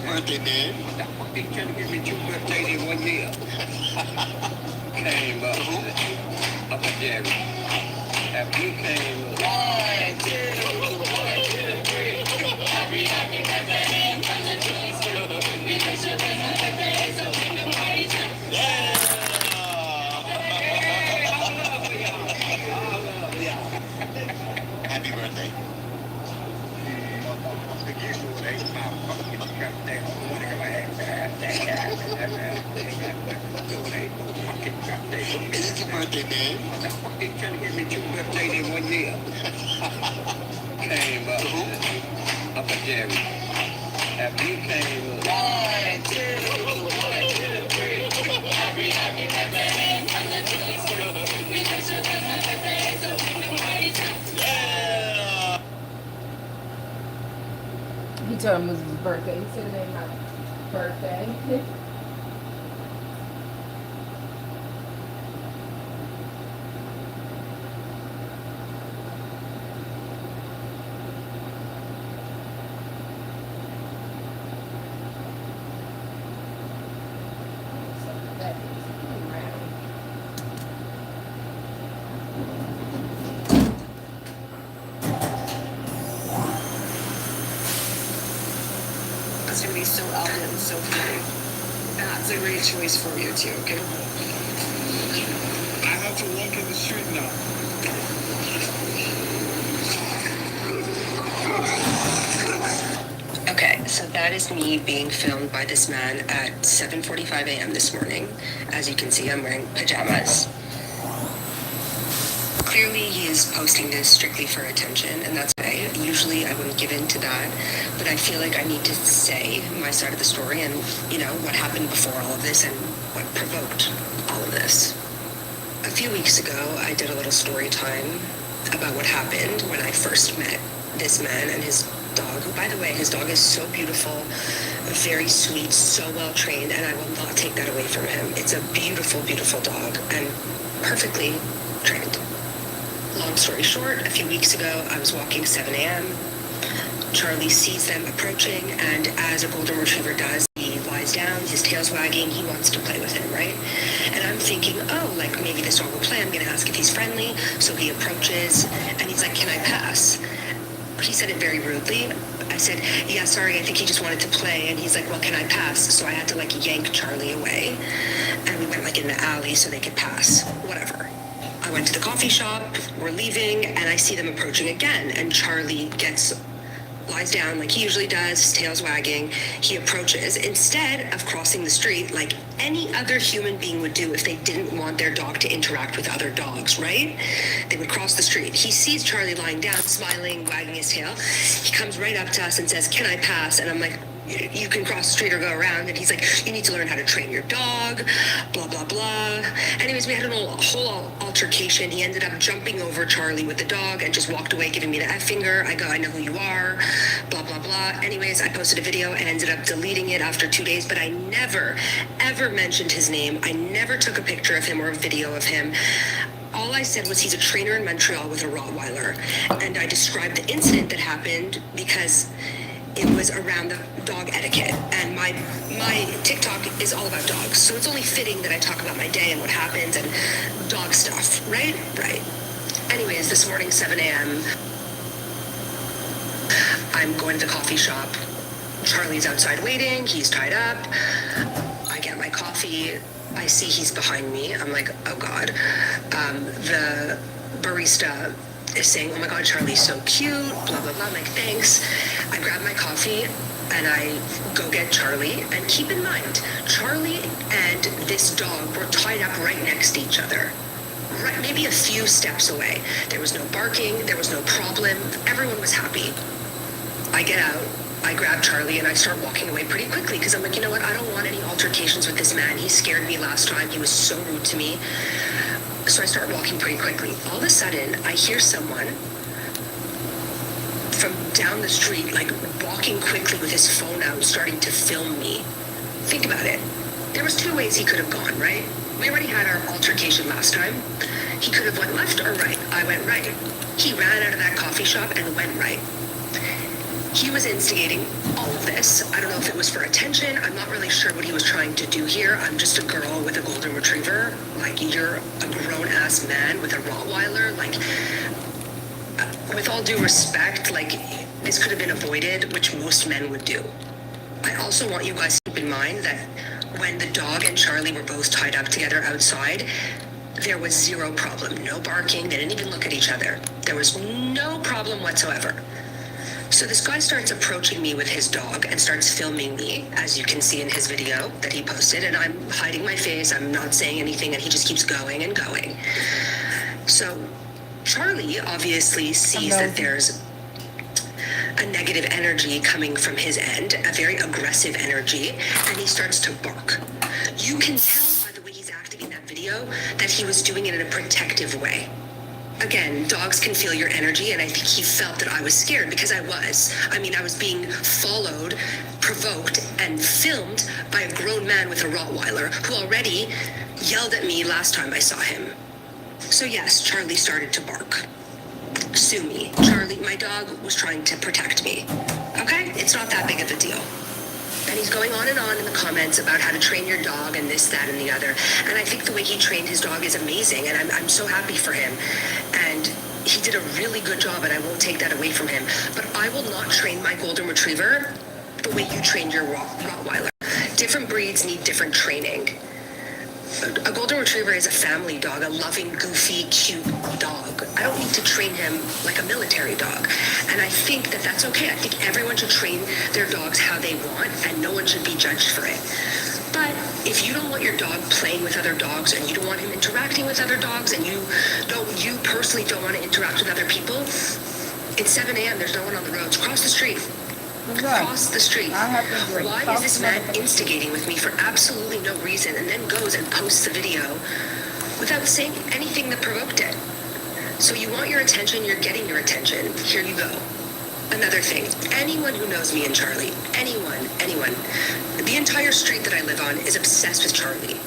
Birthday, man. What the fuck? They trying to give me 2 birthdays in 1 year. Came up at Jerry. After you came up. 1, 2, 3. Happy birthday from the trees. We wish you a birthday, so we can party too. Yeah! Happy birthday. It's your birthday, man. What the fuck? They trying to give me 2 birthdays in 1 year. Came up at Jerry. After you came up. 1, 2, 3. Happy birthday from the trees. We wish you a birthday, so we can party too. Yeah! He told him it was his birthday. He said it ain't my birthday. That is around. That's gonna be so elegant and so pretty. And that's a great choice for you too, okay? I have to walk in the street now. Okay, so that is me being filmed by this man at 7:45 a.m. this morning. As you can see, I'm wearing pajamas. Clearly, he is posting this strictly for attention, and that's okay. Usually, I wouldn't give in to that, but I feel like I need to say my side of the story and, you know, what happened before all of this and what provoked all of this. A few weeks ago, I did a little story time about what happened when I first met this man and his dog, who, by the way, his dog is so beautiful, very sweet, so well trained, and I will not take that away from him. It's a beautiful, beautiful dog and perfectly trained. Long story short, a few weeks ago, I was walking 7 a.m. Charlie sees them approaching, and as a golden retriever does, he lies down, his tail's wagging, he wants to play with him, right? And I'm thinking, oh, like maybe this dog will play, I'm gonna ask if he's friendly. So he approaches, and he's like, can I pass? He said it very rudely. I said, yeah, sorry, I think he just wanted to play. And he's like, well, can I pass? So I had to like yank Charlie away. And we went like in the alley so they could pass, whatever. I went to the coffee shop, we're leaving, and I see them approaching again. And Charlie lies down like he usually does, his tail's wagging. He approaches instead of crossing the street like any other human being would do if they didn't want their dog to interact with other dogs, right? They would cross the street. He sees Charlie lying down, smiling, wagging his tail. He comes right up to us and says, can I pass? And I'm like, you can cross the street or go around. And he's like, you need to learn how to train your dog, blah, blah, blah. Anyways, we had a whole altercation. He ended up jumping over Charlie with the dog and just walked away, giving me the F finger. I go, I know who you are, blah, blah, blah. Anyways, I posted a video and ended up deleting it after 2 days, but I never, ever mentioned his name. I never took a picture of him or a video of him. All I said was he's a trainer in Montreal with a Rottweiler. And I described the incident that happened because it was around the dog etiquette, and my TikTok is all about dogs, so it's only fitting that I talk about my day and what happens and dog stuff, right? Right. Anyways, this morning, 7 a.m., I'm going to the coffee shop. Charlie's outside waiting, he's tied up. I get my coffee, I see he's behind me. I'm like, oh God. The barista is saying, oh my God, Charlie's so cute, blah, blah, blah. I'm like, thanks. I grab my coffee and I go get Charlie. And keep in mind, Charlie and this dog were tied up right next to each other. Right, maybe a few steps away. There was no barking, there was no problem. Everyone was happy. I get out, I grab Charlie and I start walking away pretty quickly because I'm like, you know what? I don't want any altercations with this man. He scared me last time. He was so rude to me. So I start walking pretty quickly. All of a sudden, I hear someone from down the street, like walking quickly with his phone out, starting to film me. Think about it. There was 2 ways he could have gone, right? We already had our altercation last time. He could have went left or right. I went right. He ran out of that coffee shop and went right. He was instigating all of this. I don't know if it was for attention. I'm not really sure what he was trying to do here. I'm just a girl with a golden retriever. Like, you're a grown-ass man with a Rottweiler. Like, with all due respect, like, this could have been avoided, which most men would do. I also want you guys to keep in mind that when the dog and Charlie were both tied up together outside, there was zero problem. No barking. They didn't even look at each other. There was no problem whatsoever. So this guy starts approaching me with his dog and starts filming me, as you can see in his video that he posted, and I'm hiding my face, I'm not saying anything, and he just keeps going and going. So Charlie obviously sees that there's a negative energy coming from his end, a very aggressive energy, and he starts to bark. You can tell by the way he's acting in that video that he was doing it in a protective way. Again, dogs can feel your energy, and I think he felt that I was scared because I was. I mean, I was being followed, provoked, and filmed by a grown man with a Rottweiler who already yelled at me last time I saw him. So yes, Charlie started to bark. Sue me. Charlie, my dog, was trying to protect me. Okay? It's not that big of a deal. And he's going on in the comments about how to train your dog and this, that, and the other. And I think the way he trained his dog is amazing, and I'm so happy for him. And he did a really good job, and I won't take that away from him. But I will not train my golden retriever the way you trained your Rottweiler. Different breeds need different training. A golden retriever is a family dog, a loving, goofy, cute dog. I don't need to train him like a military dog. And I think that that's okay. I think everyone should train their dogs how they want, and no one should be judged for it. But if you don't want your dog playing with other dogs, and you don't want him interacting with other dogs, and you personally don't want to interact with other people, it's 7 a.m. There's no one on the roads. Cross the street. Cross the street. I have to agree. Why is this man instigating with me for absolutely no reason, and then goes and posts the video without saying anything that provoked it? So you want your attention, you're getting your attention. Here you go. Another thing, anyone who knows me and Charlie, anyone, the entire street that I live on is obsessed with Charlie.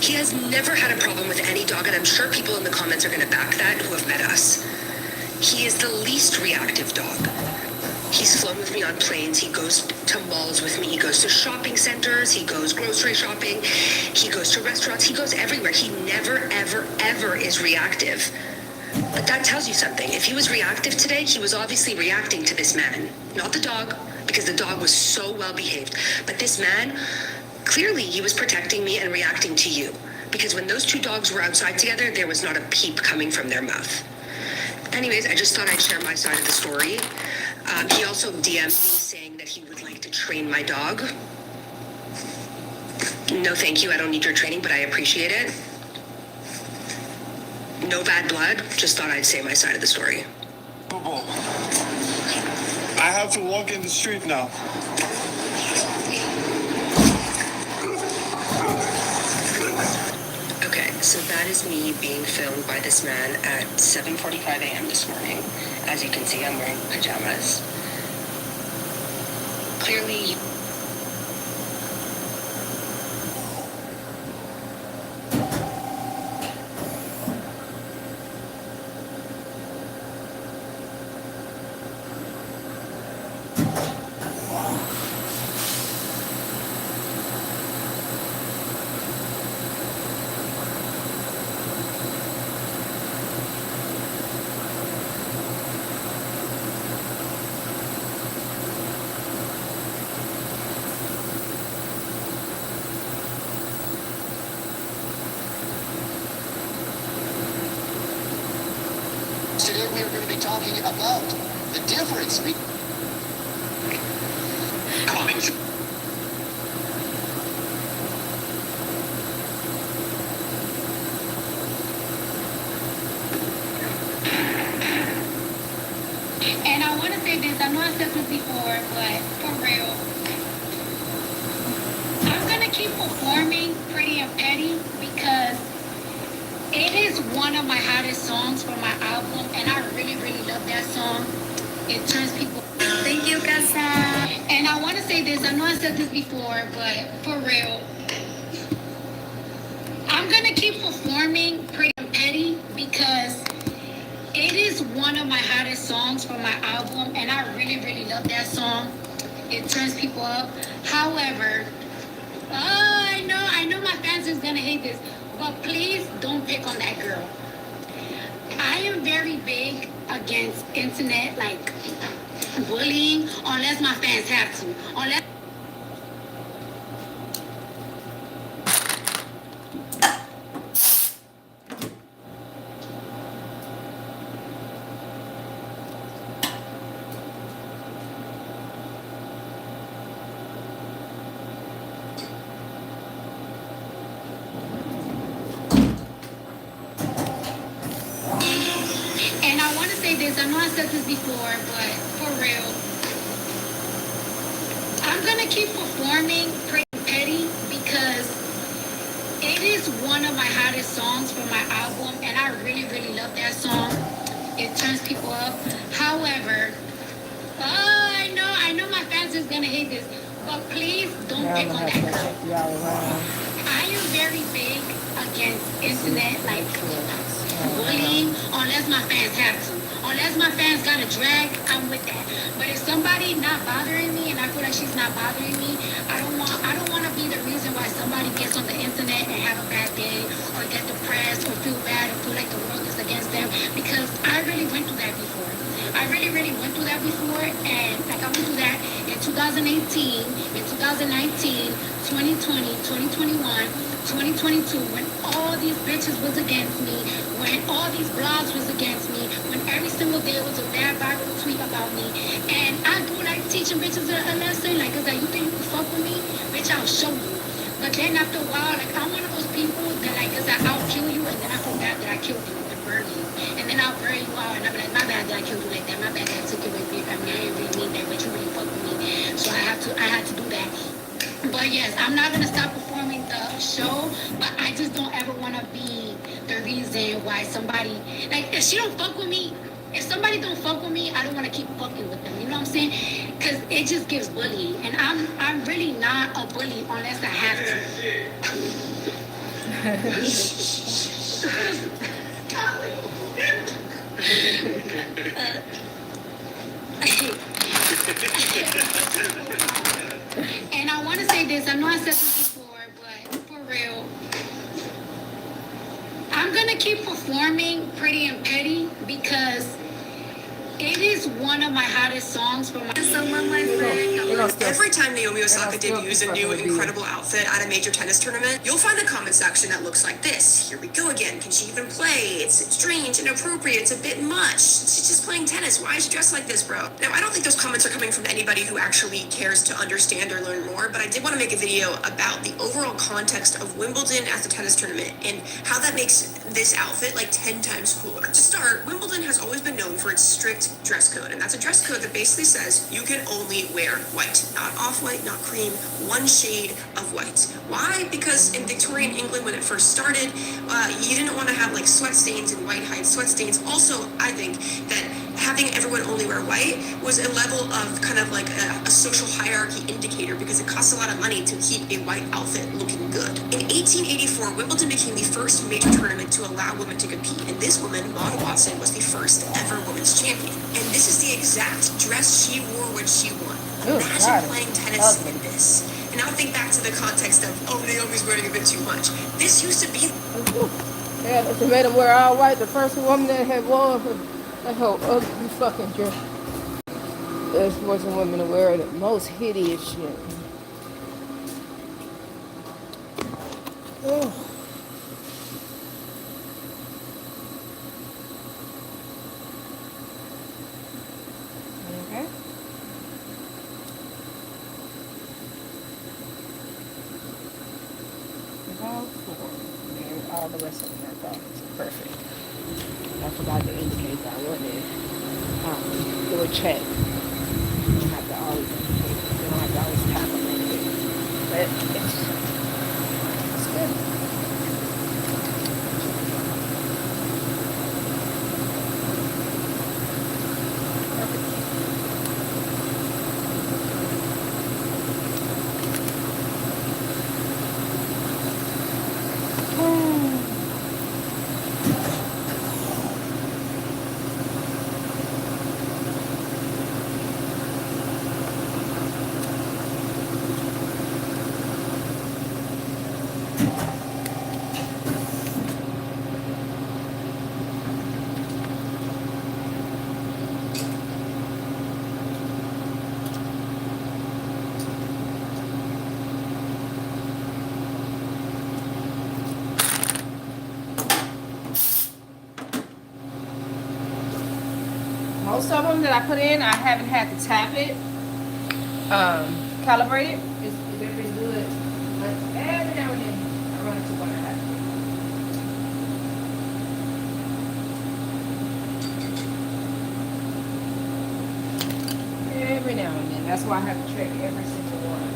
He has never had a problem with any dog, and I'm sure people in the comments are going to back that who have met us. He is the least reactive dog. He's flown with me on planes. He goes to malls with me. He goes to shopping centers. He goes grocery shopping. He goes to restaurants. He goes everywhere. He never, ever, ever is reactive. But that tells you something. If he was reactive today, he was obviously reacting to this man, not the dog, because the dog was so well behaved. But this man, clearly he was protecting me and reacting to you. Because when those two dogs were outside together, there was not a peep coming from their mouth. Anyways, I just thought I'd share my side of the story. He also DM'd me saying that he would like to train my dog. No, thank you. I don't need your training, but I appreciate it. No bad blood. Just thought I'd say my side of the story. I have to walk in the street now. Okay, so that is me being filmed by this man at 7:45 a.m. this morning. As you can see, I'm wearing pajamas. Clearly, today we are going to be talking about the difference between And I want to say this, I know I said this before, but for real, I'm going to keep performing Pretty and Petty because it is one of my hottest songs for my album, and I really, really love that song. It turns people. Thank you, Casa. And I want to say this, I know I said this before, but for real, I'm going to keep performing Pretty and Petty because it is one of my hottest songs for my album, and I really, really love that song. It turns people up. However, I know my fans is gonna hate this, but please don't pick on that girl. I am very big against internet, like, bullying, unless my fans have to. Unless this, I know I said this before, but for real, I'm gonna keep performing Pretty Petty because it is one of my hottest songs for my album, and I really, really love that song. It turns people up. However, I know my fans is gonna hate this, but please don't pick on that girl. I am very big against internet, like, bullying, unless my fans have to. Unless my fans got a drag, I'm with that. But if somebody not bothering me and I feel like she's not bothering me, I don't want to be the reason why somebody gets on the internet and have a bad day or get depressed or feel bad or feel like the world is against them, because I really went through that before. I really, really went through that before, and like I went through that in 2019 2018, in 2019, 2020, 2021, 2022, when all these bitches was against me, when all these blogs was against me, when every single day was a bad Bible tweet about me, and I do like teaching bitches a lesson, like, cause like, you think you can fuck with me? Bitch, I'll show you. But then after a while, like, I'm one of those people that, like, cause I'll kill you, and then I feel bad that I killed you and burn you. And then I'll bury you out, and I'll be like, my bad that I killed you like that, my bad that I took you away from your family, I didn't really mean that, but you really fucked with me. So I had to do that. But yes, I'm not gonna stop performing the show, but I just don't ever wanna be the reason why somebody, like, if she don't fuck with me, if somebody don't fuck with me, I don't want to keep fucking with them. You know what I'm saying? Because it just gives bullying. And I'm really not a bully unless I have to. And I want to say this. I know I said this before, but for real, I'm going to keep performing Pretty and Petty because it is one of my hottest songs for my... Someone my friend. Every time Naomi Osaka debuts a new incredible outfit at a major tennis tournament, you'll find a comment section that looks like this. Here we go again. Can she even play? It's strange, inappropriate, it's a bit much. She's just playing tennis. Why is she dressed like this, bro? Now, I don't think those comments are coming from anybody who actually cares to understand or learn more, but I did want to make a video about the overall context of Wimbledon as a tennis tournament and how that makes this outfit like 10 times cooler. To start, Wimbledon has always been known for its strict dress code, and that's a dress code that basically says you can only wear white, not off-white, not cream, one shade of white. Why? Because in Victorian England when it first started, you didn't want to have like sweat stains and white hide sweat stains. Also, I think that having everyone only wear white was a level of kind of like a social hierarchy indicator because it costs a lot of money to keep a white outfit looking good. In 1884, Wimbledon became the first major tournament to allow women to compete, and this woman, Maud Watson, was the first ever women's champion. And this is the exact dress she wore when she won. Imagine playing tennis in this. And now think back to the context of, oh, Naomi's wearing a bit too much. This used to be... Yeah, they made them wear all white. The first woman that had worn that whole ugly fucking dress. There's wasn't women to wear the most hideous shit. Ugh. Okay. About 4. And all the rest of them are gone. Perfect. I forgot to indicate that I wanted to do a check. You don't have to always indicate. You don't have to always tap on anything. But it's good. Most of them that I put in, I haven't had to tap it, calibrate it. It's been good. But every now and then, I run into one I have to. Every now and then. That's why I have to check every single one.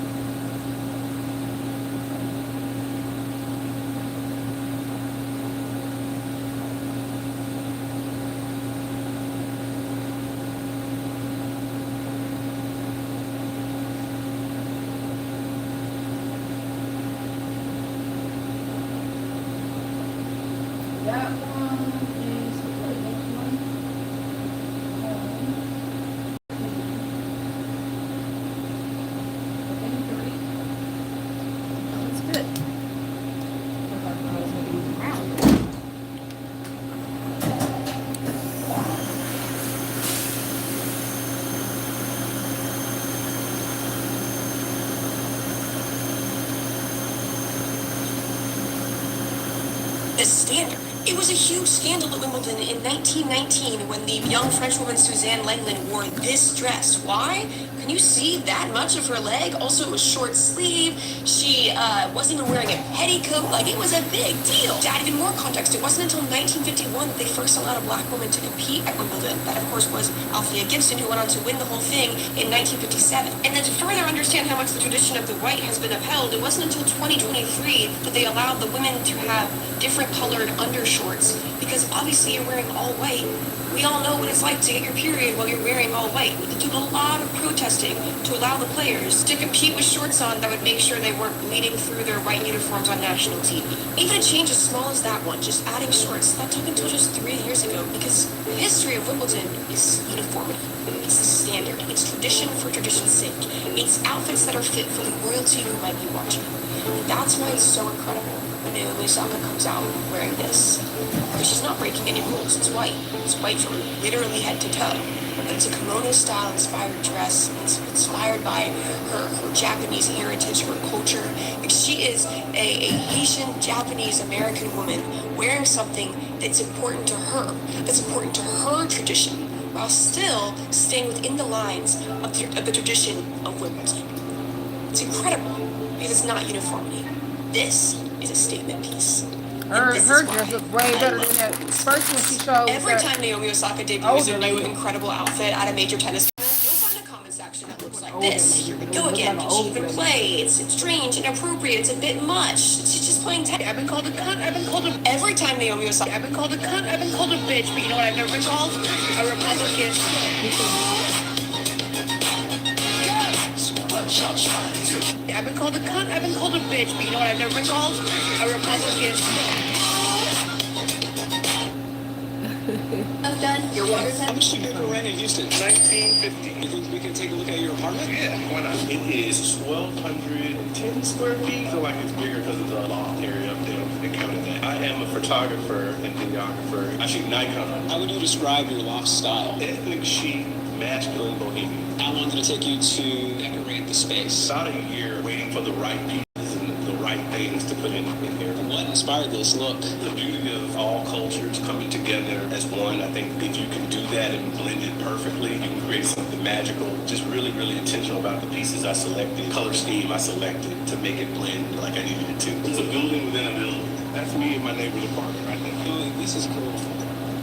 That one is what next one? I think 3. That's good. I was gonna use round. the standard. It was a huge scandal at Wimbledon in 1919 when the young French woman Suzanne Lenglen wore this dress. Why? Can you see that much of her leg? Also, it was short sleeve. She wasn't even wearing a petticoat. Like, it was a big deal. To add even more context, it wasn't until 1951 that they first allowed a black woman to compete at Wimbledon. That, of course, was Althea Gibson, who went on to win the whole thing in 1957. And then to further understand how much the tradition of the white has been upheld, it wasn't until 2023 that they allowed the women to have different colored undershorts, because obviously you're wearing all white. We all know what it's like to get your period while you're wearing all white. It took a lot of protesting to allow the players to compete with shorts on that would make sure they weren't bleeding through their white uniforms on national TV. Even a change as small as that one, just adding shorts, that took until just 3 years ago, because the history of Wimbledon is uniformity. It's the standard. It's tradition for tradition's sake. It's outfits that are fit for the royalty who might be watching. And that's why it's so incredible when Naomi Osaka comes out wearing this. Because she's not breaking any rules. It's white. It's white from literally head to toe. It's a kimono-style inspired dress. It's inspired by her Japanese heritage, her culture. Like, she is a Haitian, Japanese, American woman wearing something that's important to her, that's important to her tradition, while still staying within the lines of the tradition of Wimbledon. It's incredible, because it's not uniformity. This is a statement piece. Her dress looks way better than that first one she showed. Every time Naomi Osaka debuts a new incredible outfit at a major tennis tournament, you'll find a comment section that looks like this. Here we go again. Can she even play? It's strange, inappropriate, it's a bit much. She's just playing tennis. I've been called a cunt, I've been called a... Every time Naomi Osaka... I've been called a cunt, I've been called a bitch, but you know what I've never been called? A Republican. I've been called a cunt, I've been called a bitch, but you know what I've never been called? A Republican. I'm done. Your water's How much do you pay for rent in Houston? $19.50. You think we can take a look at your apartment? Yeah, why not? It is 1,210 square feet. I feel like it's bigger because of the loft area up there. They counted that. I am a photographer and videographer. I shoot Nikon. How would you describe your loft style? Ethnic chic, masculine, bohemian. How long did it take you to decorate the space? About a year waiting for the right pieces and the right things to put in here. What inspired this look? The beauty of all cultures coming together as one. I think if you can do that and blend it perfectly, you can create something magical. Just really, really intentional about the pieces I selected, color scheme I selected to make it blend like I needed it to. It's a building within a building. That's me and my neighbor's apartment right there. Oh, this is cool.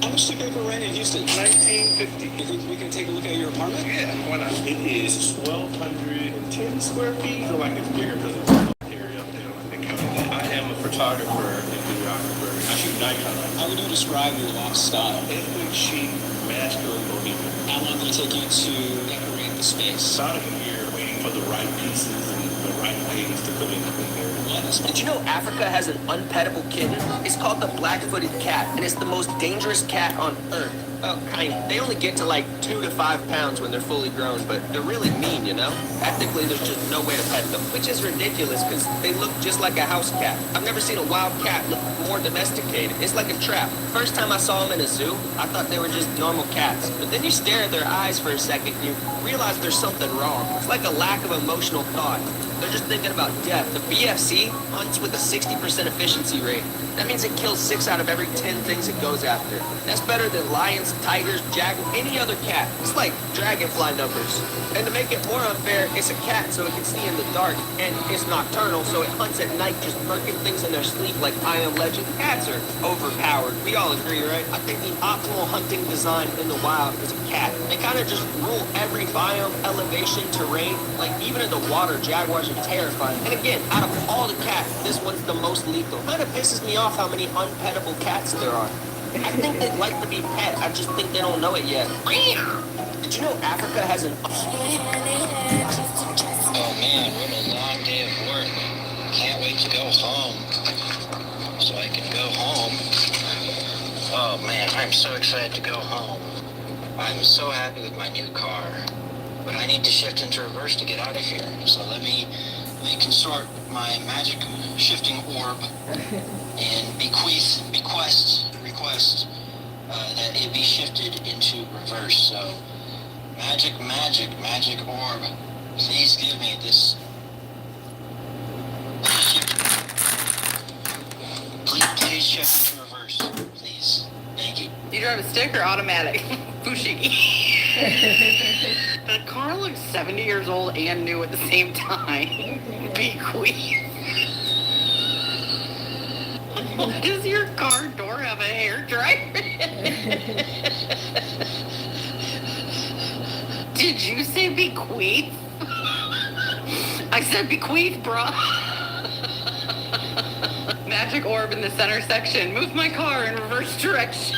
How much do you pay for rent in Houston? $19.50. You think we can take a look at your apartment? Yeah, why not? It is 1,210 square feet. I feel like it's bigger because of the area up there. They counted that. I am a photographer and videographer. I shoot Nikon. How would you describe your loft style? Ethnic chic, masculine, bohemian. How long did it take you to decorate the space? About a year waiting for the right pieces and the right things to put in here. Did you know Africa has an unpettable kitten? It's called the black-footed cat, and it's the most dangerous cat on Earth. Well, they only get to like 2 to 5 pounds when they're fully grown, but they're really mean, you know? Ethically, there's just no way to pet them, which is ridiculous because they look just like a house cat. I've never seen a wild cat look more domesticated. It's like a trap. First time I saw them in a zoo, I thought they were just normal cats. But then you stare at their eyes for a second and you realize there's something wrong. It's like a lack of emotional thought. They're just thinking about death. The BFC hunts with a 60% efficiency rate. That means it kills 6 out of every 10 things it goes after. That's better than lions, tigers, jaguars, any other cat. It's like dragonfly numbers. And to make it more unfair, it's a cat so it can see in the dark. And it's nocturnal so it hunts at night just murking things in their sleep like I Am Legend. Cats are overpowered. We all agree, right? I think the optimal hunting design in the wild is a cat. They kind of just rule every biome, elevation, terrain. Like even in the water, jaguars are terrifying. And again, out of all the cats, this one's the most lethal. Kind of pisses me off how many unpettable cats there are. I think they'd like to be pet. I just think they don't know it yet. Did you know Africa has an... Oh man, what a long day of work. Can't wait to go home. So I can go home. Oh man, I'm so excited to go home. I'm so happy with my new car. But I need to shift into reverse to get out of here. So let me consort my magic shifting orb and request that it be shifted into reverse. So magic orb, please give me this. Please please check into reverse, please. Thank you. You drive a stick or automatic? Fushigi. The car looks 70 years old and new at the same time. Bequeath. Does your car door have a hair dryer? Did you say bequeath? I said bequeath, bruh. Magic orb in the center section. Move my car in reverse direction.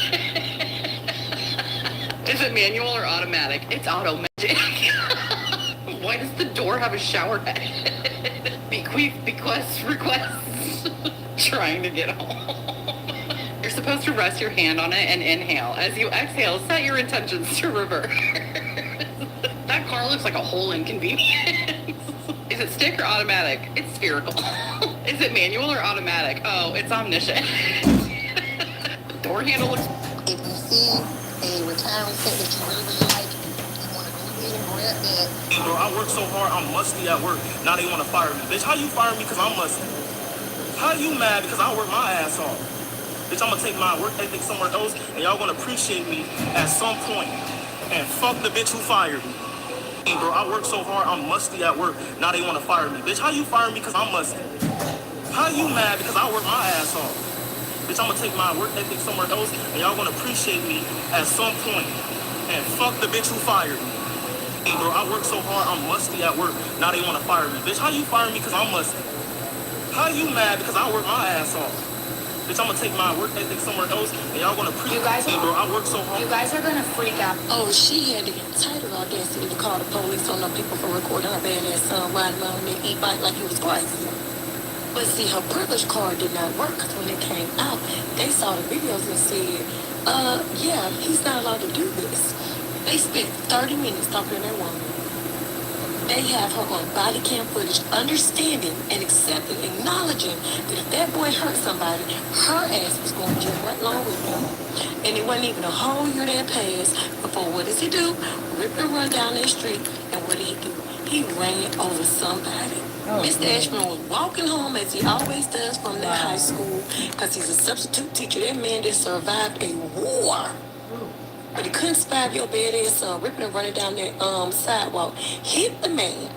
Is it manual or automatic? It's auto magic. Why does the door have a shower head? Bequeath, bequest, requests. Trying to get home. You're supposed to rest your hand on it and inhale. As you exhale, set your intentions to reverse. That car looks like a whole inconvenience. Is it stick or automatic? It's spherical. Is it manual or automatic? Oh, it's omniscient. The door handle looks... If you see a retirement set that you really like, you want to go ahead and grab that. Bro, I work so hard, I'm musty at work. Now they want to fire me. Bitch, how you fire me because I'm musty? How you mad because I work my ass off? Bitch, I'm going to take my work ethic somewhere else, and y'all going to appreciate me at some point. And fuck the bitch who fired me. Bro, I work so hard, I'm musty at work. Now they want to fire me. Bitch, how you fire me because I'm musty? How you mad because I work my ass off? Bitch, I'm going to take my work ethic somewhere else, and y'all going to appreciate me at some point. And fuck the bitch who fired me. Bro, I work so hard, I'm musty at work. Now they want to fire me. Bitch, how you fire me because I'm musty? How you mad because I work my ass off? Bitch, I'm gonna take my work ethic somewhere else, and y'all gonna You guys are, bro, I work so hard. You guys are gonna freak out. Oh, she had the entitled audacity to call the police on them people for recording her badass son riding around in their e-bike like he was crazy. But see, her privilege card did not work because when it came out, they saw the videos and said, yeah, he's not allowed to do this. They spent 30 minutes talking to that woman. They have her on body cam footage, understanding and accepting, acknowledging that if that boy hurt somebody, her ass was going to jail right along with him. And it wasn't even a whole year that passed before what does he do? Rip and run down that street, and what did he do? He ran over somebody. Mr. Ashman was walking home as he always does from that high school because he's a substitute teacher. That man just survived a war. But he couldn't survive your badass son ripping and running down that sidewalk, hit the man,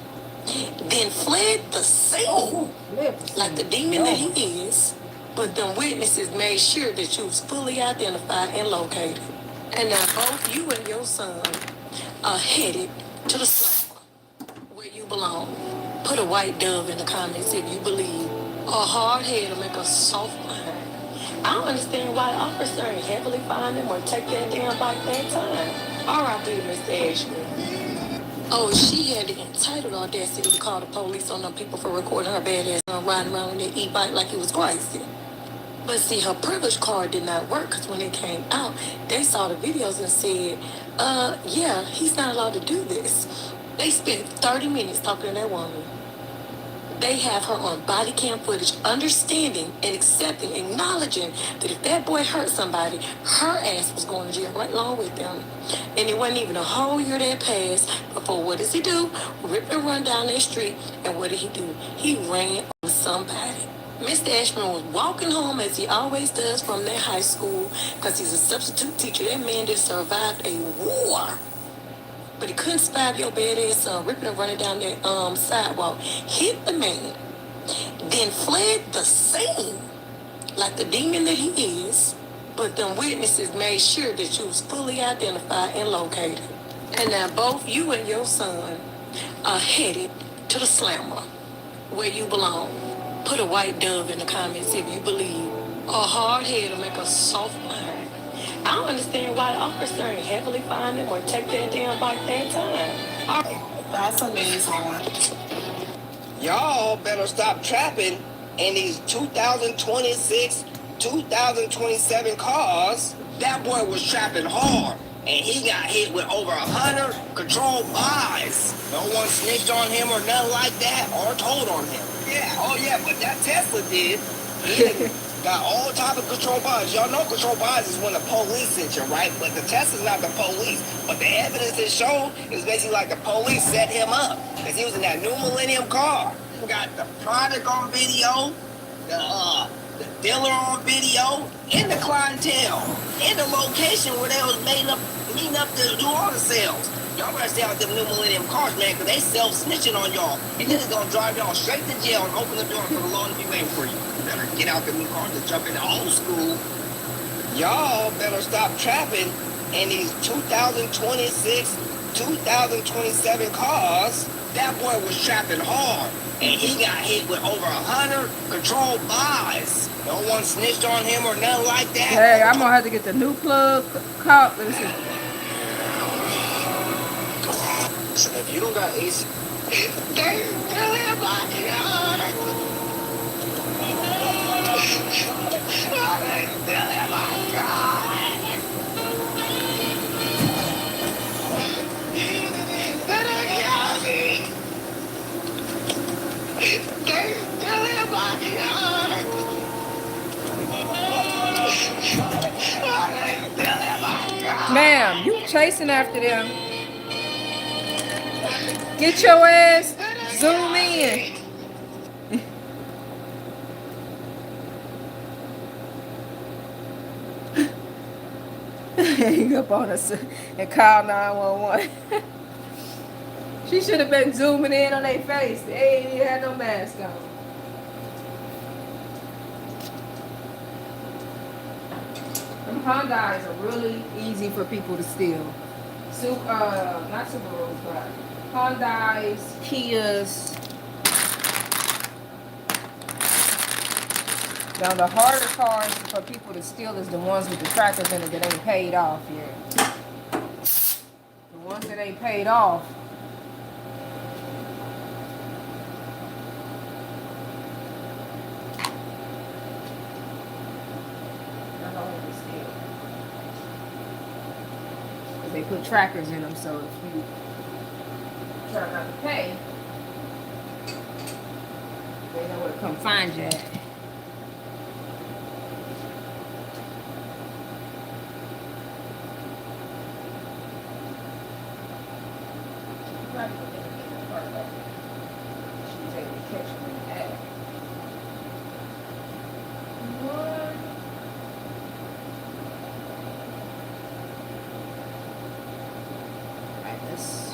then fled the scene like the demon that he is. But the witnesses made sure that you was fully identified and located. And now both you and your son are headed to the slaughter where you belong. Put a white dove in the comments if you believe. A hard head will make a soft mind. I don't understand why the officer ain't heavily find him or take that damn bike that time. R.I.P. Mr. Ashman. Oh, she had the entitled audacity to call the police on them people for recording her badass riding around with that e-bike like it was crazy. But see, her privilege card did not work because when it came out, they saw the videos and said, yeah, he's not allowed to do this. They spent 30 minutes talking to that woman. They have her on body cam footage, understanding and accepting, acknowledging that if that boy hurt somebody, her ass was going to jail right along with them. And it wasn't even a whole year that passed before what does he do? Rip and run down that street, and what did he do? He ran over somebody. Mr. Ashman was walking home as he always does from that high school because he's a substitute teacher. That man just survived a war. But he couldn't survive your badass son ripping and running down that sidewalk, hit the man, then fled the scene like the demon that he is. But them witnesses made sure that you was fully identified and located. And now both you and your son are headed to the slammer where you belong. Put a white dove in the comments if you believe. A hard head will make a soft mind. I don't understand why the officer ain't heavily find him or take that damn bike that time. That's amazing. Y'all better stop trapping in these 2026, 2027 cars. That boy was trapping hard, and he got hit with over 100 controlled buys. No one snitched on him or nothing like that, or told on him. Yeah, oh yeah, but that Tesla did. He got all type of control buys. Y'all know control buys is when the police sent you, right? But the Tesla's not the police. But the evidence it showed is basically like the police set him up because he was in that new Millennium car. We got the product on video, the the dealer on video, and the clientele, and the location where they was meeting up to do all the sales. Y'all better stay out them new millennium cars, man, because they self-snitching on y'all. And then it's going to drive y'all straight to jail and open the door for the law to be waiting for you. You better get out the new cars and jump into old school. Y'all better stop trapping in these 2026, 2027 cars. That boy was trapping hard, and he got hit with over 100 controlled buys. No one snitched on him or nothing like that. Hey, I'm gonna have to get the new plug caught. Let me see. If you don't got AC, Ma'am, you chasing after them. Get your ass, zoom in. Hang up on us and call 911. She should have been zooming in on their face. They ain't even had no mask on. Them Hyundais are really easy for people to steal. Not Subarus, but Hyundais, Kias. Now the harder cars for people to steal is the ones with the trackers in it that ain't paid off yet. The ones that ain't paid off. They put trackers in them, so if you try not to pay, they know where to come find you at. She was able to catch them in the act. Let's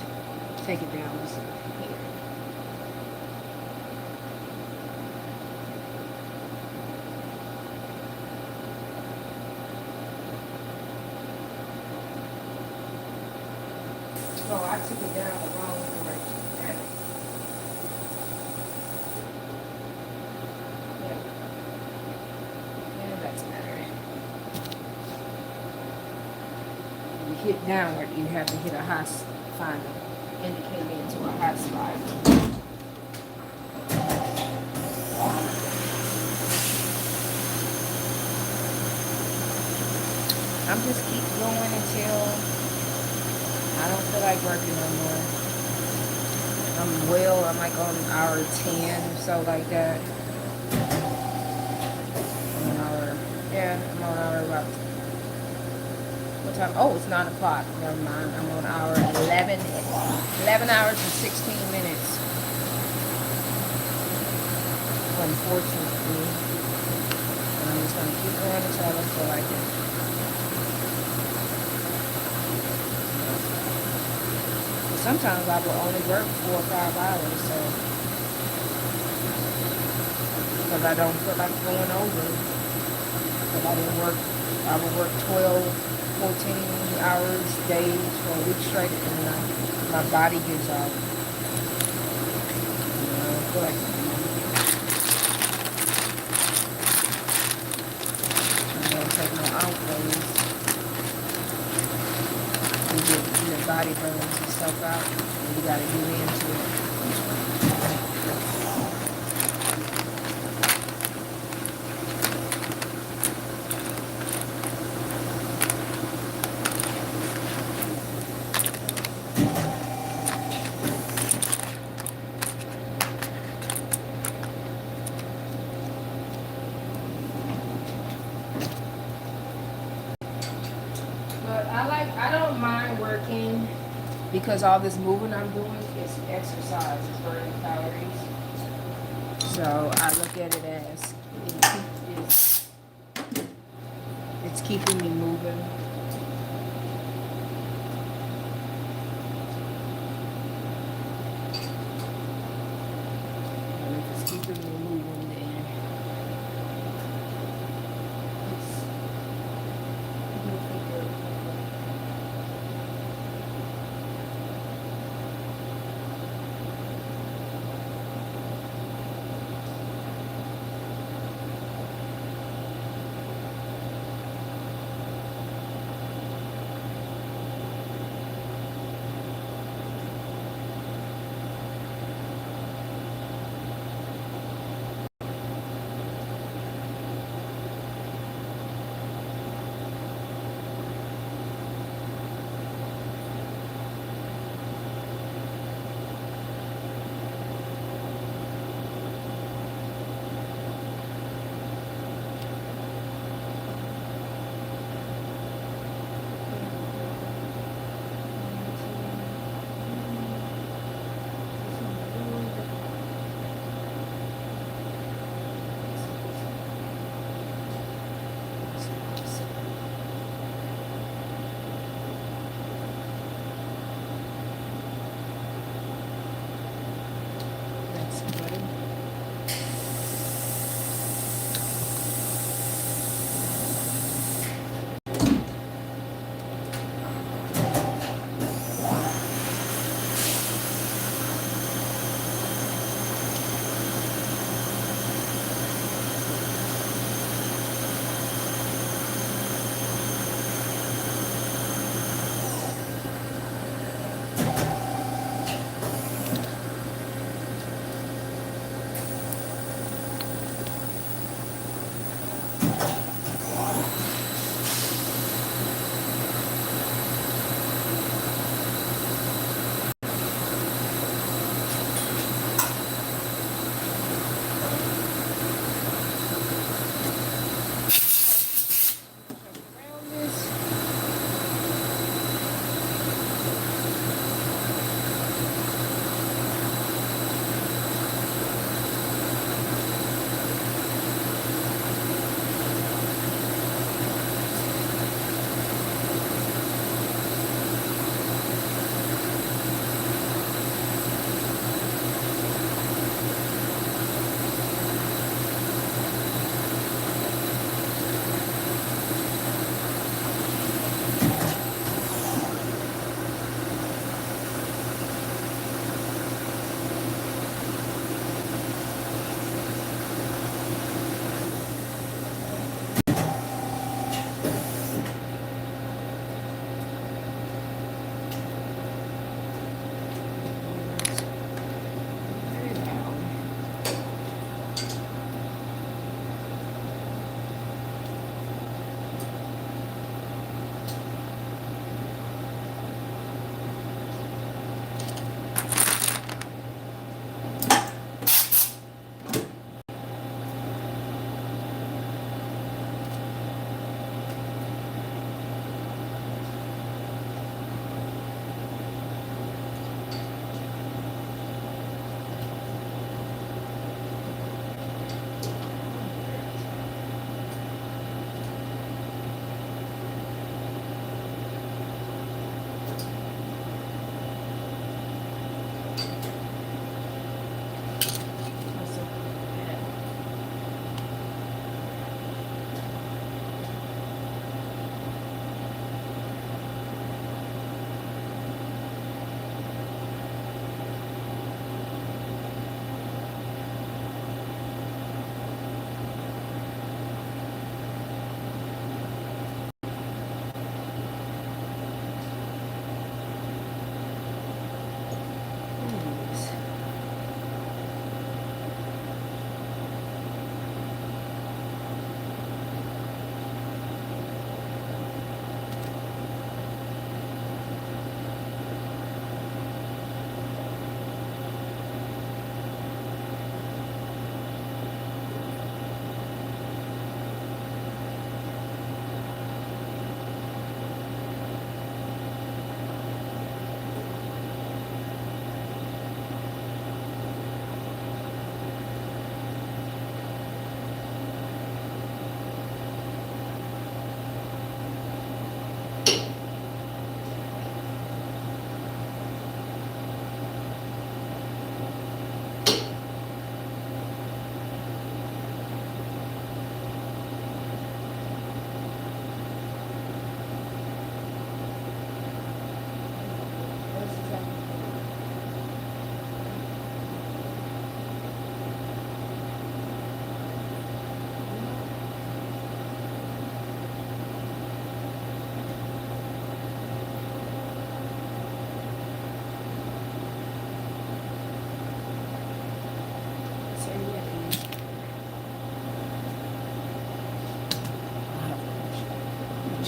take it down here. Oh, I took it down the wrong direction. Yeah. Yeah, that's better. You hit downward, you have to hit a high find it, indicate me into a hot spot. I'm just keep going until I don't feel like working no more. I'm like on hour 10 or so like that. I'm on hour about what time? Oh, it's 9 o'clock. Never mind. I'm on hour 11. 11 hours and 16 minutes. Unfortunately. And I'm just going to keep going until I don't feel like it. Sometimes I will only work 4 or 5 hours, so because I don't feel like going over. Because I didn't work, I would work 12, 14 hours, days for a week straight, and my body gives out. I don't feel like I don't take no outflows. Your body burns itself out, and you gotta get into it. I don't mind working because all this moving I'm doing is exercise, it's burning calories. So I look at it as it's keeping me moving. And if it's keeping me moving, then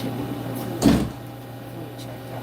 food checked out.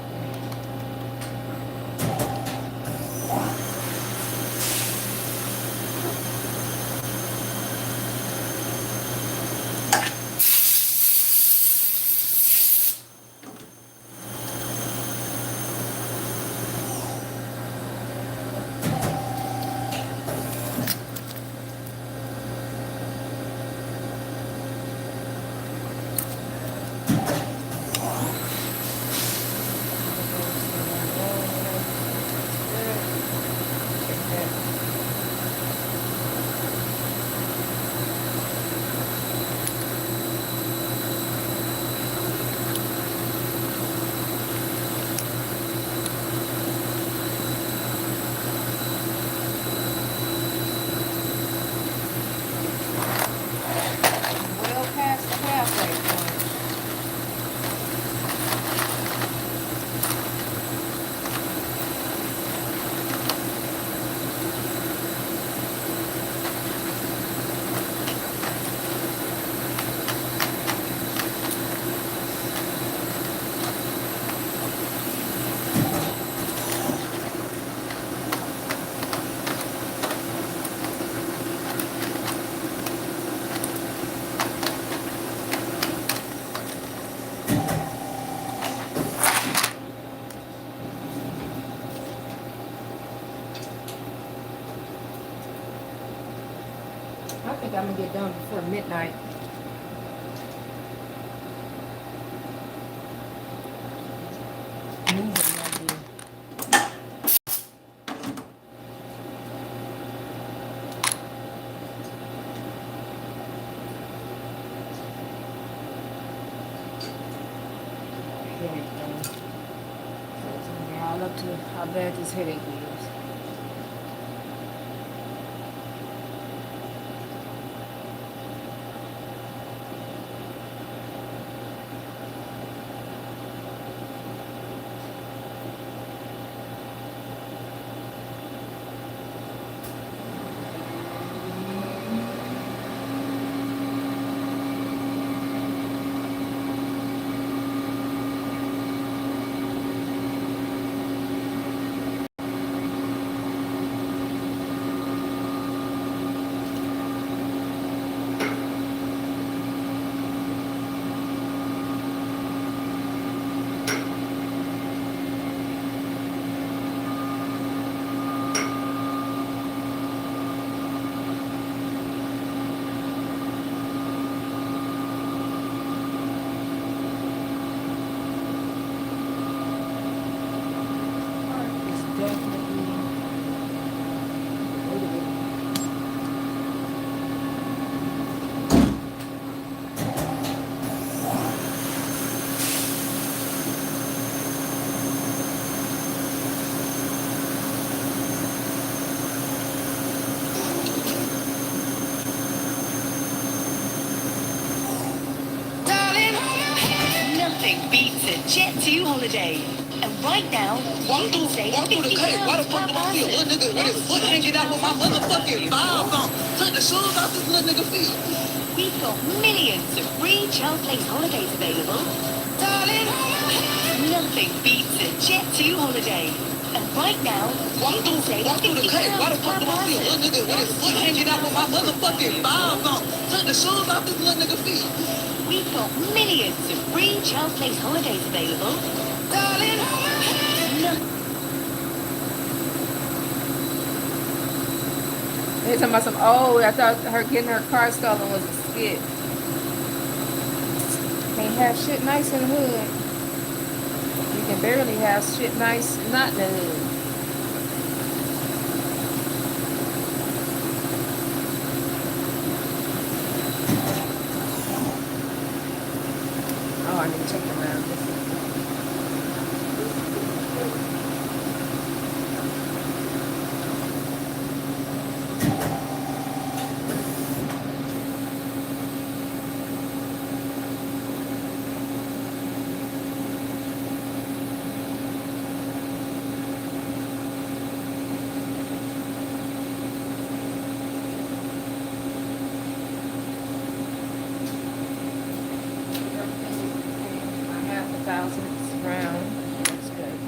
Well past the halfway point. I think I'm gonna get done before midnight. Moving that day. Headache though. So it's gonna be all up to how bad this headache is. Nothing beats a Jet2 holiday. And right now, you can save Walk through the cut. Why the fuck do I see a little nigga with his foot hanging out with my motherfucking valve on? Take the shoes off this little nigga feet. We've got millions of free child place holidays available. Darling, nothing beats a Jet2 holiday. And right now, Walk through the cut. Why the fuck do I see a little nigga with his foot hanging out with my motherfucking valve on? Take the shoes off this little nigga feet. We've got millions of free child place holidays available. Darling, They talking about some, oh, I thought her getting her car stolen was a skit. Can't have shit nice in the hood. You can barely have shit nice not in the hood. Oh, I need to check around this. 1,000. It's round. That's good.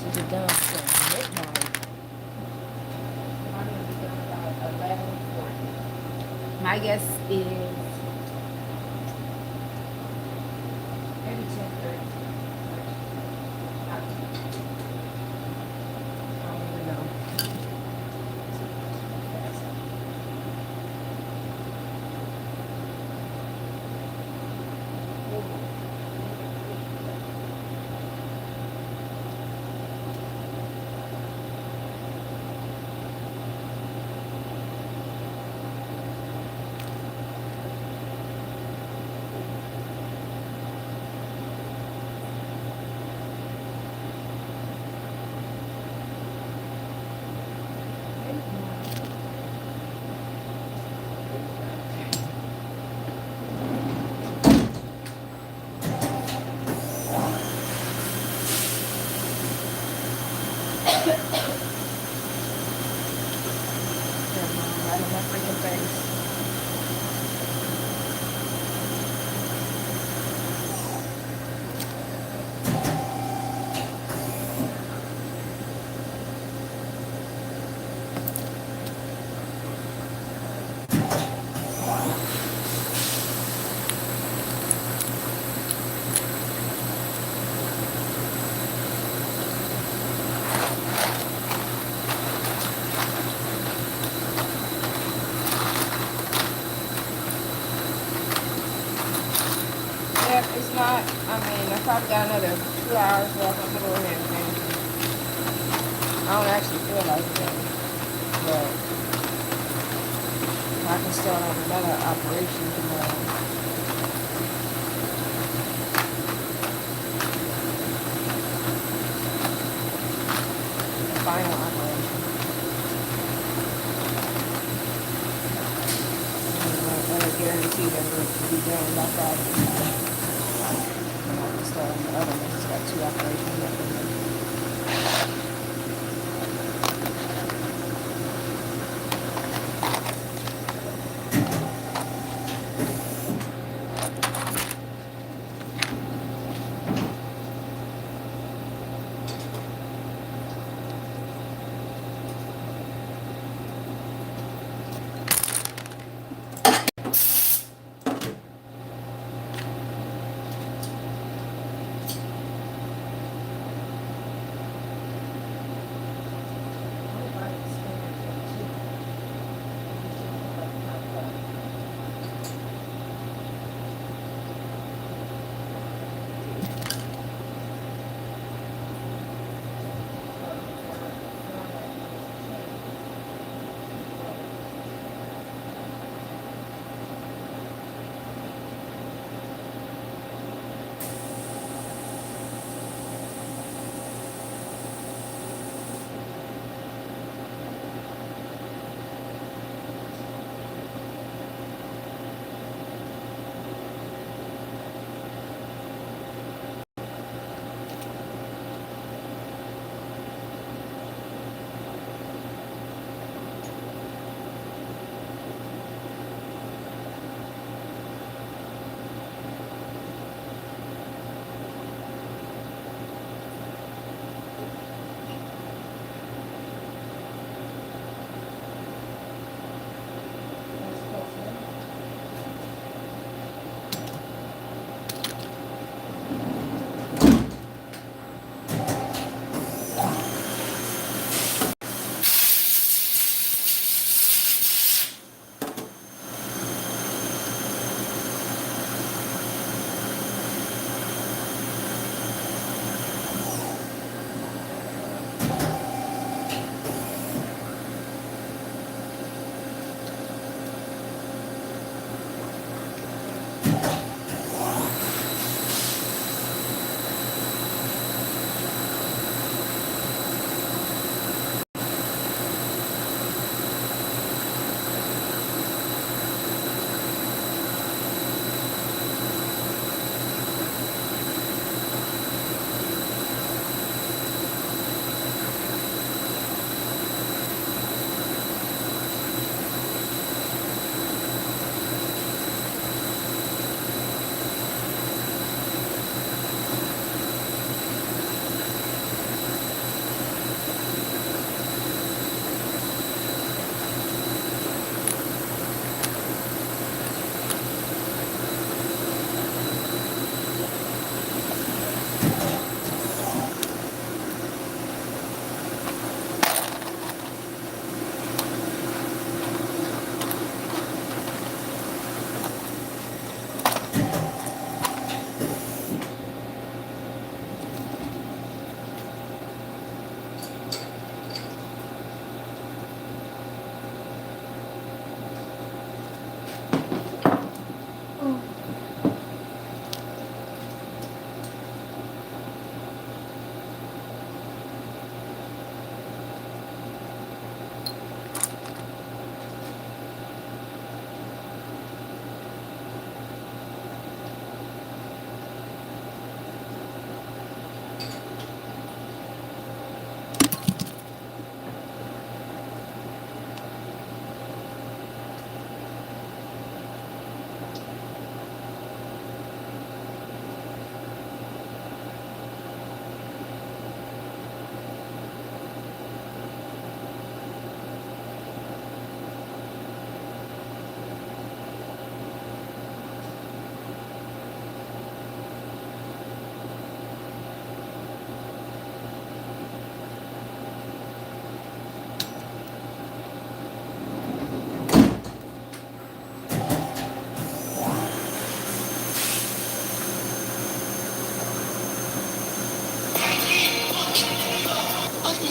supposed to be done till midnight. I'm gonna be done about 11:40. My guess is maybe 10:30. I don't even know. Right in my freaking face. Yeah, it's not, I mean, I probably got another 2 hours left. I'm gonna go ahead and finish it. I don't actually feel like it, but I can start on another operation tomorrow. The final operation. And I guarantee that we'll be done by Friday. I can start on the other one. It's got 2 operations left in there.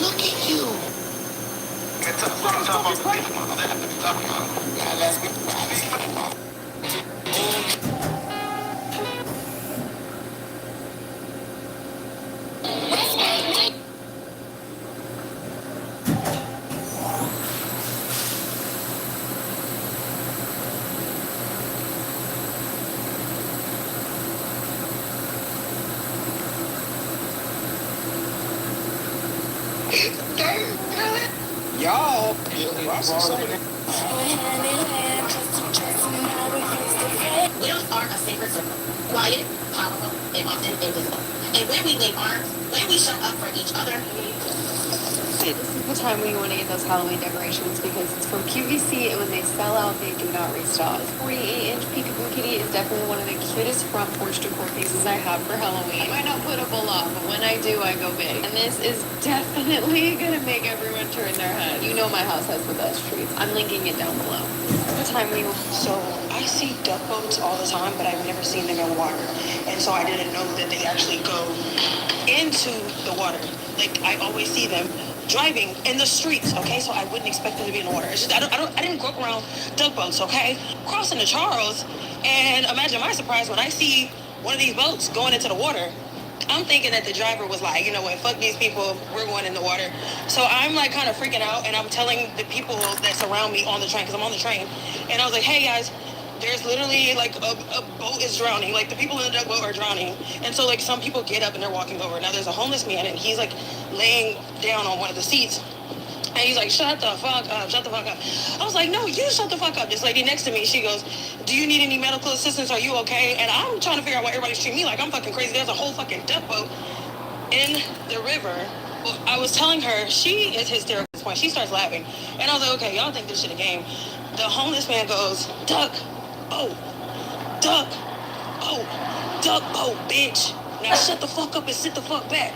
Look at you. Y'all, watching some of the We are a sacred circle, quiet, powerful, and often invisible. And when we link arms, when we show up for each other. This is the time when you want to get those Halloween decorations because it's from QVC, and when they sell out, they do not restock. This 48-inch Peekaboo Kitty is definitely one of the cutest front porch decor pieces I have for Halloween. I might not put up a lot, but when I do, I go big. And this is definitely gonna make everyone turn their head. You know my house has the best trees. I'm linking it down below. This is the time when you... So I see duck boats all the time, but I've never seen them in water. And so I didn't know that they actually go into the water. Like, I always see them driving in the streets, okay? So I wouldn't expect them to be in the water. It's just, I didn't grow up around duck boats, okay? Crossing the Charles, and imagine my surprise when I see one of these boats going into the water. I'm thinking that the driver was like, you know what, fuck these people, we're going in the water. So I'm like kind of freaking out, and I'm telling the people that surround me on the train, because I'm on the train, and I was like, hey guys, there's literally like a boat is drowning. Like the people in the duck boat are drowning. And so like some people get up and they're walking over. Now there's a homeless man and he's like laying down on one of the seats. And he's like, shut the fuck up, shut the fuck up. I was like, no, you shut the fuck up. This lady next to me, she goes, do you need any medical assistance? Are you okay? And I'm trying to figure out why everybody's treating me like I'm fucking crazy. There's a whole fucking duck boat in the river. I was telling her, she is hysterical at this point. She starts laughing. And I was like, okay, y'all think this shit a game. The homeless man goes, duck. Oh, duck. Oh, duck. Oh, bitch. Now shut the fuck up and sit the fuck back.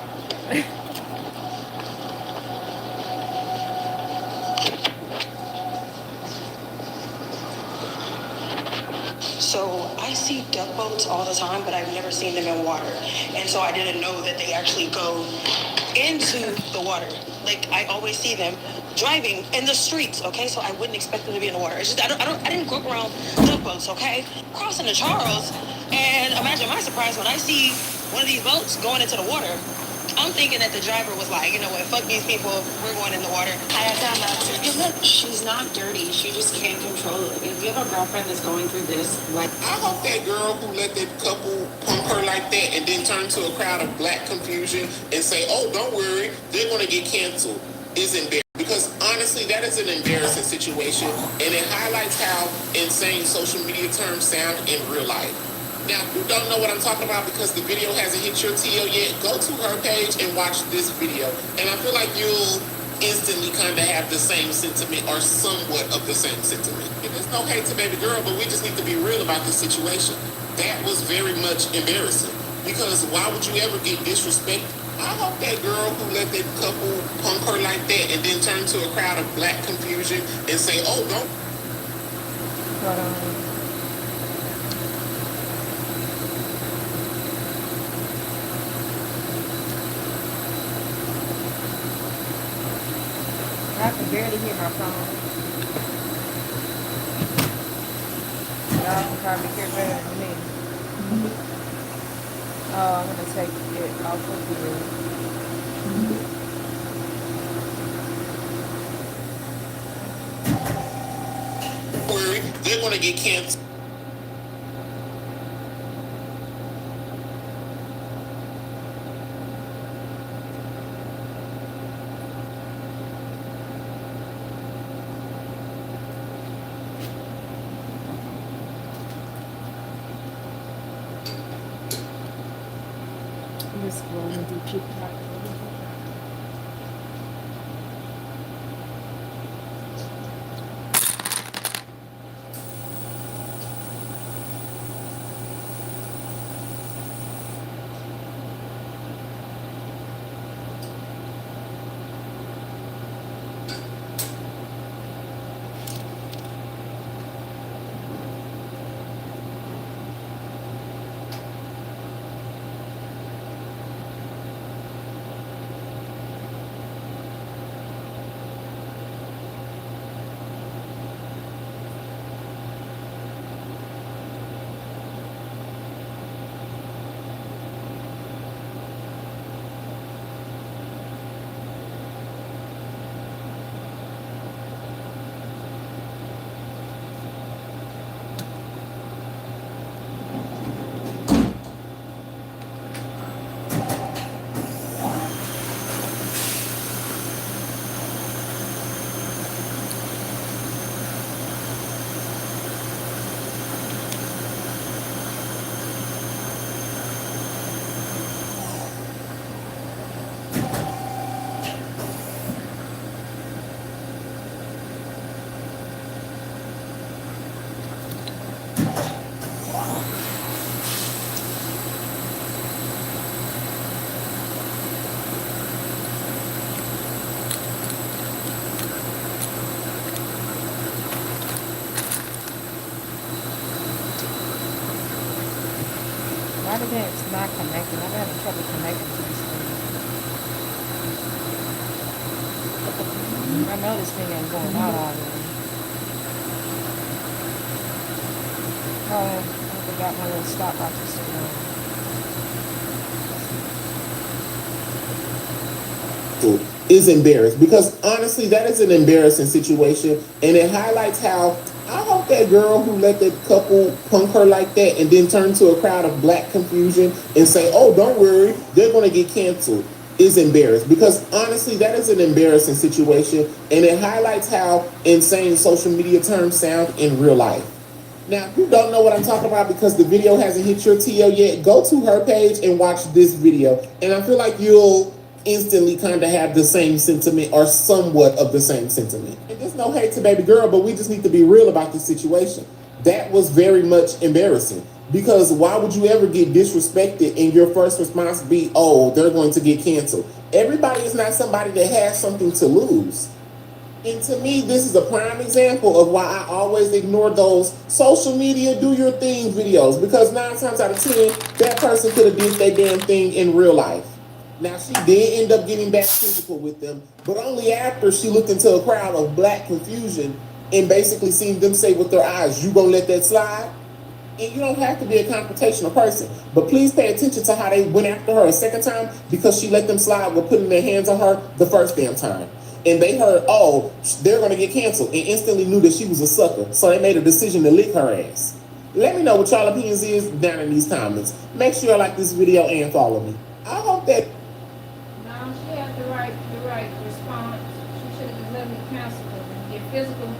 So I see duck boats all the time, but I've never seen them in water. And so I didn't know that they actually go into the water. Like I always see them driving in the streets, okay? So I wouldn't expect them to be in the water. It's just I didn't grow up around duck boats, okay? Crossing the Charles, and imagine my surprise when I see one of these boats going into the water. I'm thinking that the driver was like, you know what, fuck these people, we're going in the water. I found out too. Look, she's not dirty. She just can't control it. If you have a girlfriend that's going through this, like, I hope that girl who let that couple punk her like that and then turn to a crowd of black confusion and say, oh, don't worry, they're going to get canceled, is embarrassing. Because honestly, that is an embarrassing situation, and it highlights how insane social media terms sound in real life. Now, if you don't know what I'm talking about because the video hasn't hit your TL yet, go to her page and watch this video. And I feel like you'll instantly kind of have the same sentiment or somewhat of the same sentiment. And there's no hate to baby girl, but we just need to be real about this situation. That was very much embarrassing because why would you ever get disrespected? I hope that girl who let that couple punk her like that and then turn to a crowd of black confusion and say, oh, don't. I can barely hear my phone. Y'all can probably hear better than me. Oh, I'm gonna take it off of here. Don't worry, they're gonna get canceled. Just scrolling through TikTok. Why did it's not connecting? I'm having trouble connecting to this thing. I know this thing ain't going out already. Oh, I forgot my little stopwatch is sitting on. Is embarrassed, because honestly that is an embarrassing situation, and it highlights how I hope that girl who let that couple punk her like that and then turn to a crowd of black confusion and say, oh, don't worry, they're going to get canceled, is embarrassed, because honestly that is an embarrassing situation, and it highlights how insane social media terms sound in real life. Now, if you don't know what I'm talking about because the video hasn't hit your TL yet, go to her page and watch this video, and I feel like you'll instantly kind of have the same sentiment or somewhat of the same sentiment. And there's no hate to baby girl, but we just need to be real about this situation. That was very much embarrassing, because why would you ever get disrespected and your first response be, oh, they're going to get canceled? Everybody is not somebody that has something to lose. And to me, this is a prime example of why I always ignore those social media do your thing videos, because 9 times out of 10, that person could have did their damn thing in real life. Now, she did end up getting back physical with them, but only after she looked into a crowd of black confusion and basically seen them say with their eyes, you gonna let that slide? And you don't have to be a confrontational person, but please pay attention to how they went after her a second time, because she let them slide with putting their hands on her the first damn time. And they heard, oh, they're gonna get canceled, and instantly knew that she was a sucker, so they made a decision to lick her ass. Let me know what y'all opinions is down in these comments. Make sure you like this video and follow me. I hope that She had the right response. She should have just let me cancel it and get physical.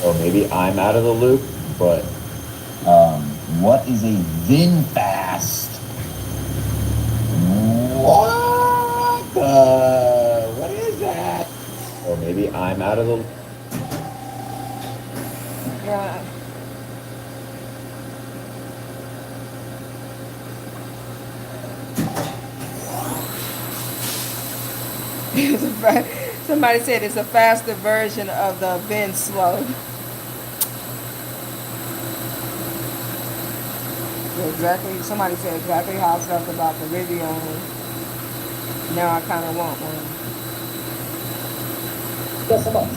Or maybe I'm out of the loop, but what is a VinFast? What is that? Or maybe I'm out of the loop. Yeah. Somebody said it's a faster version of the Vin Slow. Exactly. Somebody said exactly how I felt about the video. Now I kind of want one. Yes, so much.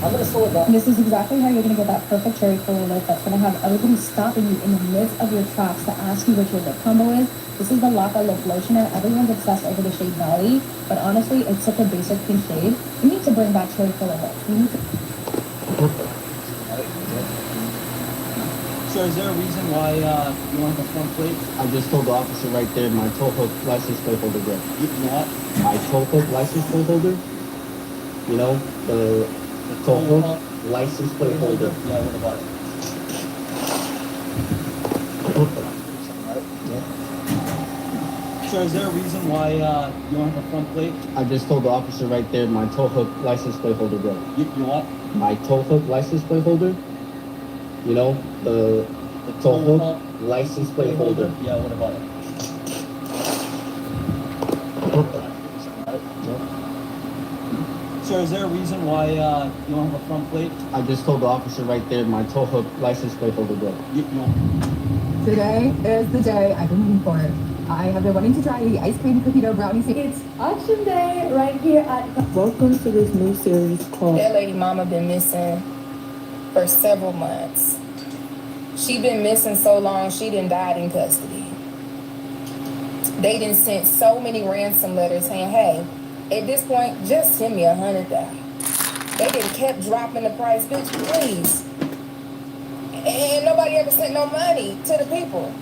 I'm gonna slow it down. This is exactly how you're gonna get that perfect cherry cola loaf that's gonna have everybody stopping you in the midst of your tracks to ask you what your lip combo is. This is the Laka Lip Lotion, and everyone's obsessed over the shade Valley, but honestly, it's such a basic pink shade. You need to bring back cherry cola loaf. You need to. So is there a reason why you want the front plate? I just told the officer right there my tow hook license plate holder grip. You know what? My tow hook license plate holder? You know, the tow hook license plate holder. Yeah, what about it? So is there a reason why you want the front plate? I just told the officer right there my tow hook license plate holder grip. You what? My tow hook license plate holder? You know, the tow hook license plate holder. Yeah, what about it? sir, is there a reason why you don't have a front plate? I just told the officer right there my tow hook license plate holder broke. Today is the day I've been waiting for. I have been wanting to try the ice cream cookie dough brownie. It's auction day right here at. Welcome to this new series called. That lady mama been missing for several months. She been missing so long, she done died in custody. They done sent so many ransom letters saying, hey, at this point, just send me $100,000. They done kept dropping the price, bitch, please. And nobody ever sent no money to the people.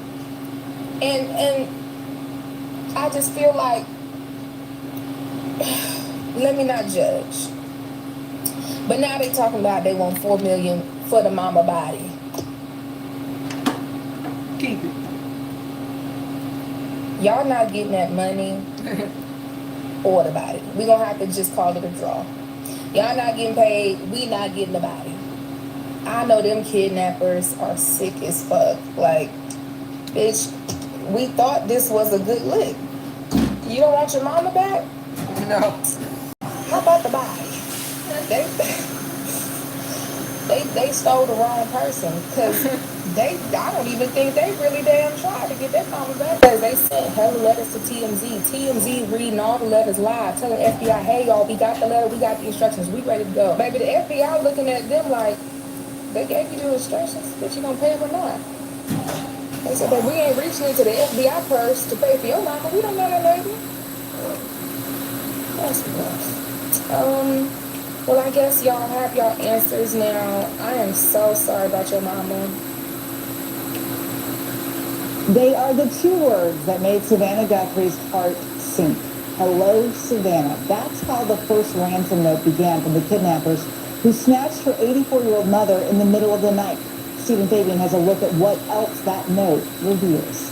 And I just feel like, let me not judge. But now they talking about they want $4 million for the mama body. Keep it. Y'all not getting that money or the body. We gonna have to just call it a draw. Y'all not getting paid, we not getting the body. I know them kidnappers are sick as fuck. Like, bitch, we thought this was a good lick. You don't want your mama back? No. How about the body? They stole the wrong person, because I don't even think they really damn tried to get their mama back. Because they sent hella letters to TMZ. TMZ reading all the letters live, telling FBI, hey y'all, we got the letter, we got the instructions, we ready to go. Baby, the FBI looking at them like, they gave you the instructions, but you gonna pay them or not? They said, but we ain't reaching into the FBI purse to pay for your mama. We don't know that lady. That's rough. Well, I guess y'all have y'all answers now. I am so sorry about your mama. They are the two words that made Savannah Guthrie's heart sink. Hello, Savannah. That's how the first ransom note began from the kidnappers who snatched her 84-year-old mother in the middle of the night. Stephen Fabian has a look at what else that note reveals.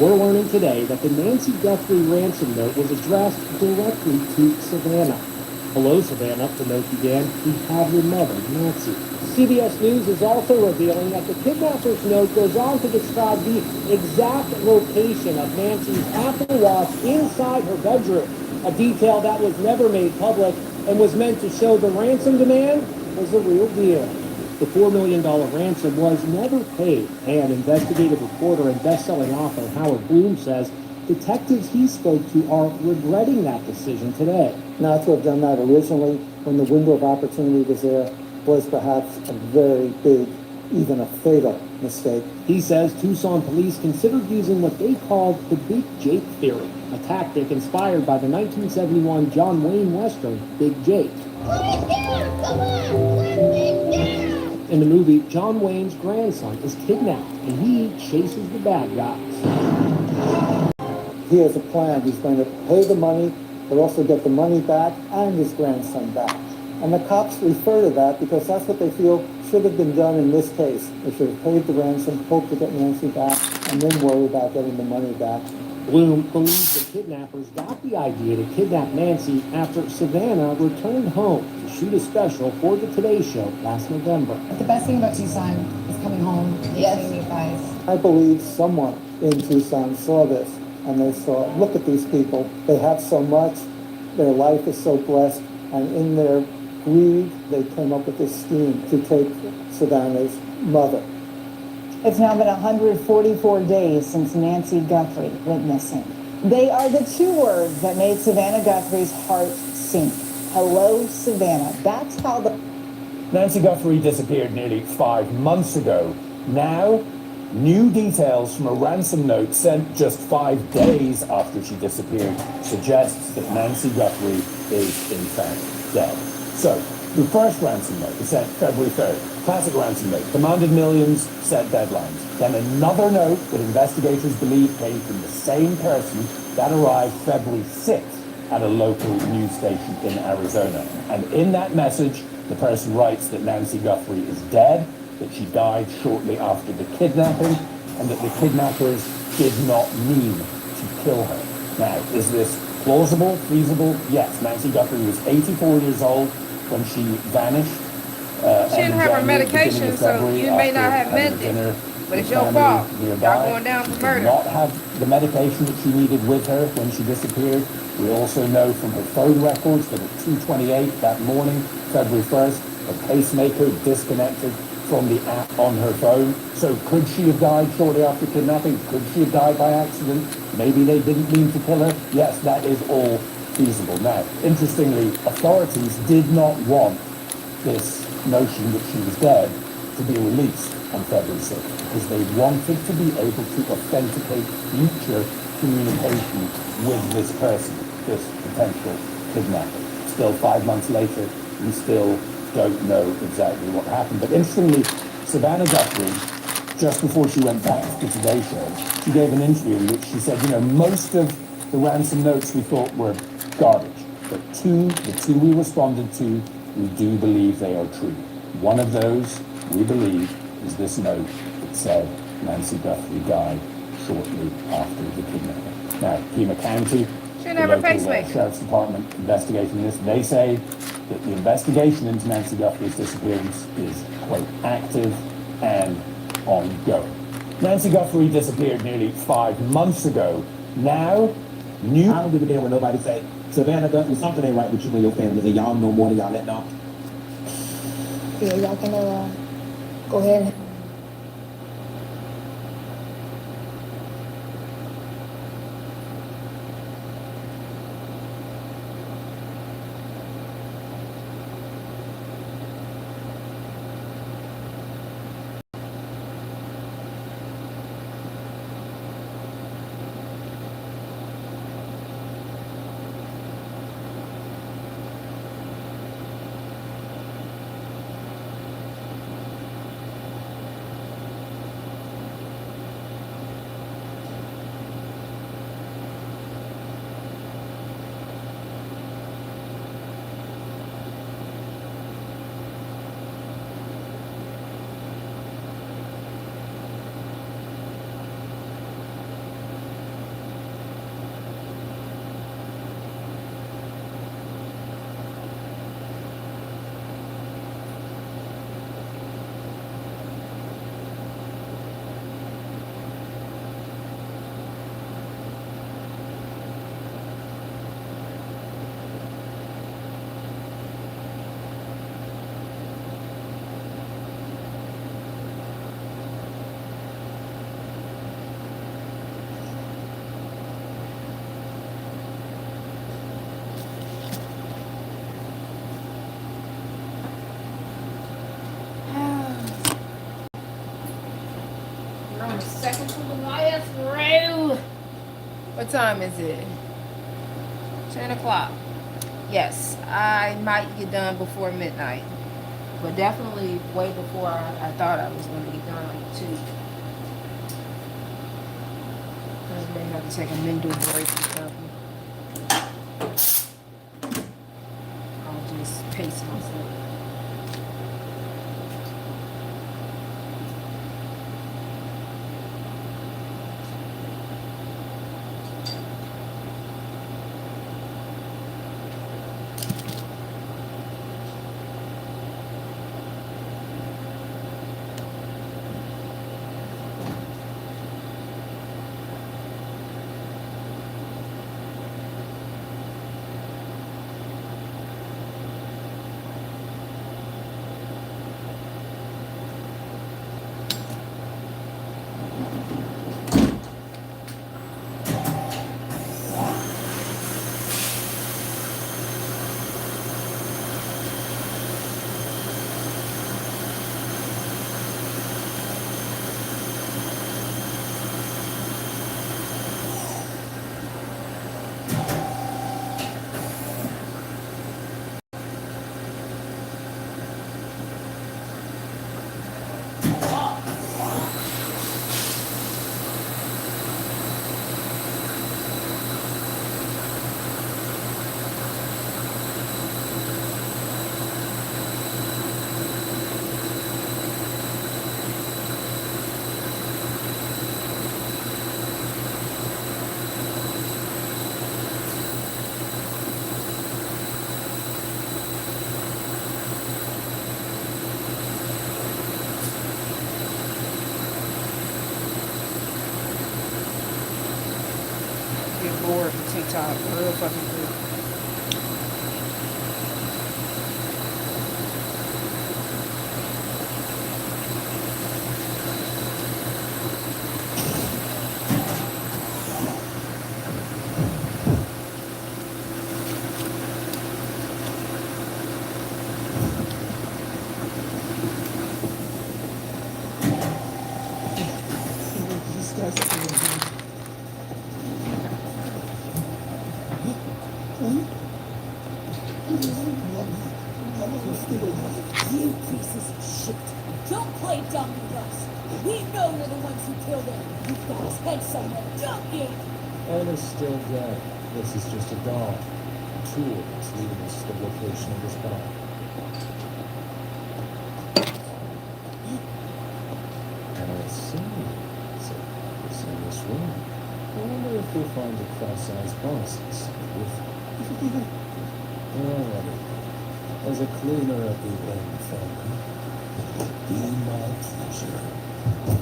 We're learning today that the Nancy Guthrie ransom note was addressed directly to Savannah. Hello, Savannah, the note began. We have your mother, Nancy. CBS News is also revealing that the kidnapper's note goes on to describe the exact location of Nancy's Apple Watch inside her bedroom, a detail that was never made public and was meant to show the ransom demand was a real deal. The $4 million ransom was never paid, and investigative reporter and best-selling author Howard Bloom says detectives he spoke to are regretting that decision today. Not to have done that originally when the window of opportunity was there was perhaps a very big, even a fatal mistake. He says Tucson police considered using what they called the Big Jake theory, a tactic inspired by the 1971 John Wayne Western Big Jake. In the movie, John Wayne's grandson is kidnapped and he chases the bad guys. He has a plan. He's going to pay the money, but also get the money back and his grandson back. And the cops refer to that because that's what they feel should have been done in this case. They should have paid the ransom, hoped to get Nancy back, and then worry about getting the money back. Bloom believes the kidnappers got the idea to kidnap Nancy after Savannah returned home to shoot a special for the Today Show last November. The best thing about Tucson is coming home and seeing you guys. I believe someone in Tucson saw this, and they saw, look at these people. They have so much. Their life is so blessed. And in their greed, they came up with this scheme to take Savannah's mother. It's now been 144 days since Nancy Guthrie went missing. They are the two words that made Savannah Guthrie's heart sink. Hello, Savannah. That's how the... Nancy Guthrie disappeared nearly 5 months ago. Now, new details from a ransom note sent just 5 days after she disappeared suggests that Nancy Guthrie is in fact dead. So, the first ransom note was sent February 3rd. Classic ransom note. Demanded millions, set deadlines. Then another note that investigators believe came from the same person that arrived February 6th at a local news station in Arizona. And in that message, the person writes that Nancy Guthrie is dead, that she died shortly after the kidnapping, and that the kidnappers did not mean to kill her. Now, is this plausible, feasible? Yes. Nancy Guthrie was 84 years old when she vanished. She didn't have her medication, so you may not have meant it. But it's The your family fault. nearby Y'all going down for did murder. not have the medication that she needed with her when she disappeared. We also know from her phone records that at 2:28 that morning, February 1st, her pacemaker disconnected from the app on her phone. So could she have died shortly after kidnapping? Could she have died by accident? Maybe they didn't mean to kill her. Yes, that is all feasible. Now, interestingly, authorities did not want this notion that she was dead to be released on February 6th because they wanted to be able to authenticate future communication with this person, this potential kidnapper. Still 5 months later, we still don't know exactly what happened. But interestingly, Savannah Guthrie, just before she went back to the Today Show, she gave an interview in which she said, you know, most of the ransom notes we thought were garbage, but the two we responded to, we do believe they are true. One of those, we believe, is this note that said Nancy Guthrie died shortly after the kidnapping. Now, Pima County, She the never local pacemaker. sheriff's department investigating this, they say that the investigation into Nancy Guthrie's disappearance is, quote, active and ongoing. Nancy Guthrie disappeared nearly 5 months ago. Now, new... I don't give a damn what nobody say. Savannah Guthrie, something ain't right with you and your family, and y'all know more than y'all let know. Yeah, y'all can go ahead. We're on the second to the last row. What time is it? 10 o'clock. Yes, I might get done before midnight. But definitely way before I thought I was going to get done, like 2. I may have to take a mental break or something. I'll just pace myself. bored with TikTok. Real fucking good. You pieces of shit. Don't play dumb with us. We know you're the ones who killed him. You've got his head somewhere, don't you? Anna's still dead. This is just a doll. A tool that's leading us to the location of his body. And I see. So, it's in this room. I wonder if we'll find a cross-sized boxes with... Alrighty. As a cleaner at the end, family, be my pleasure.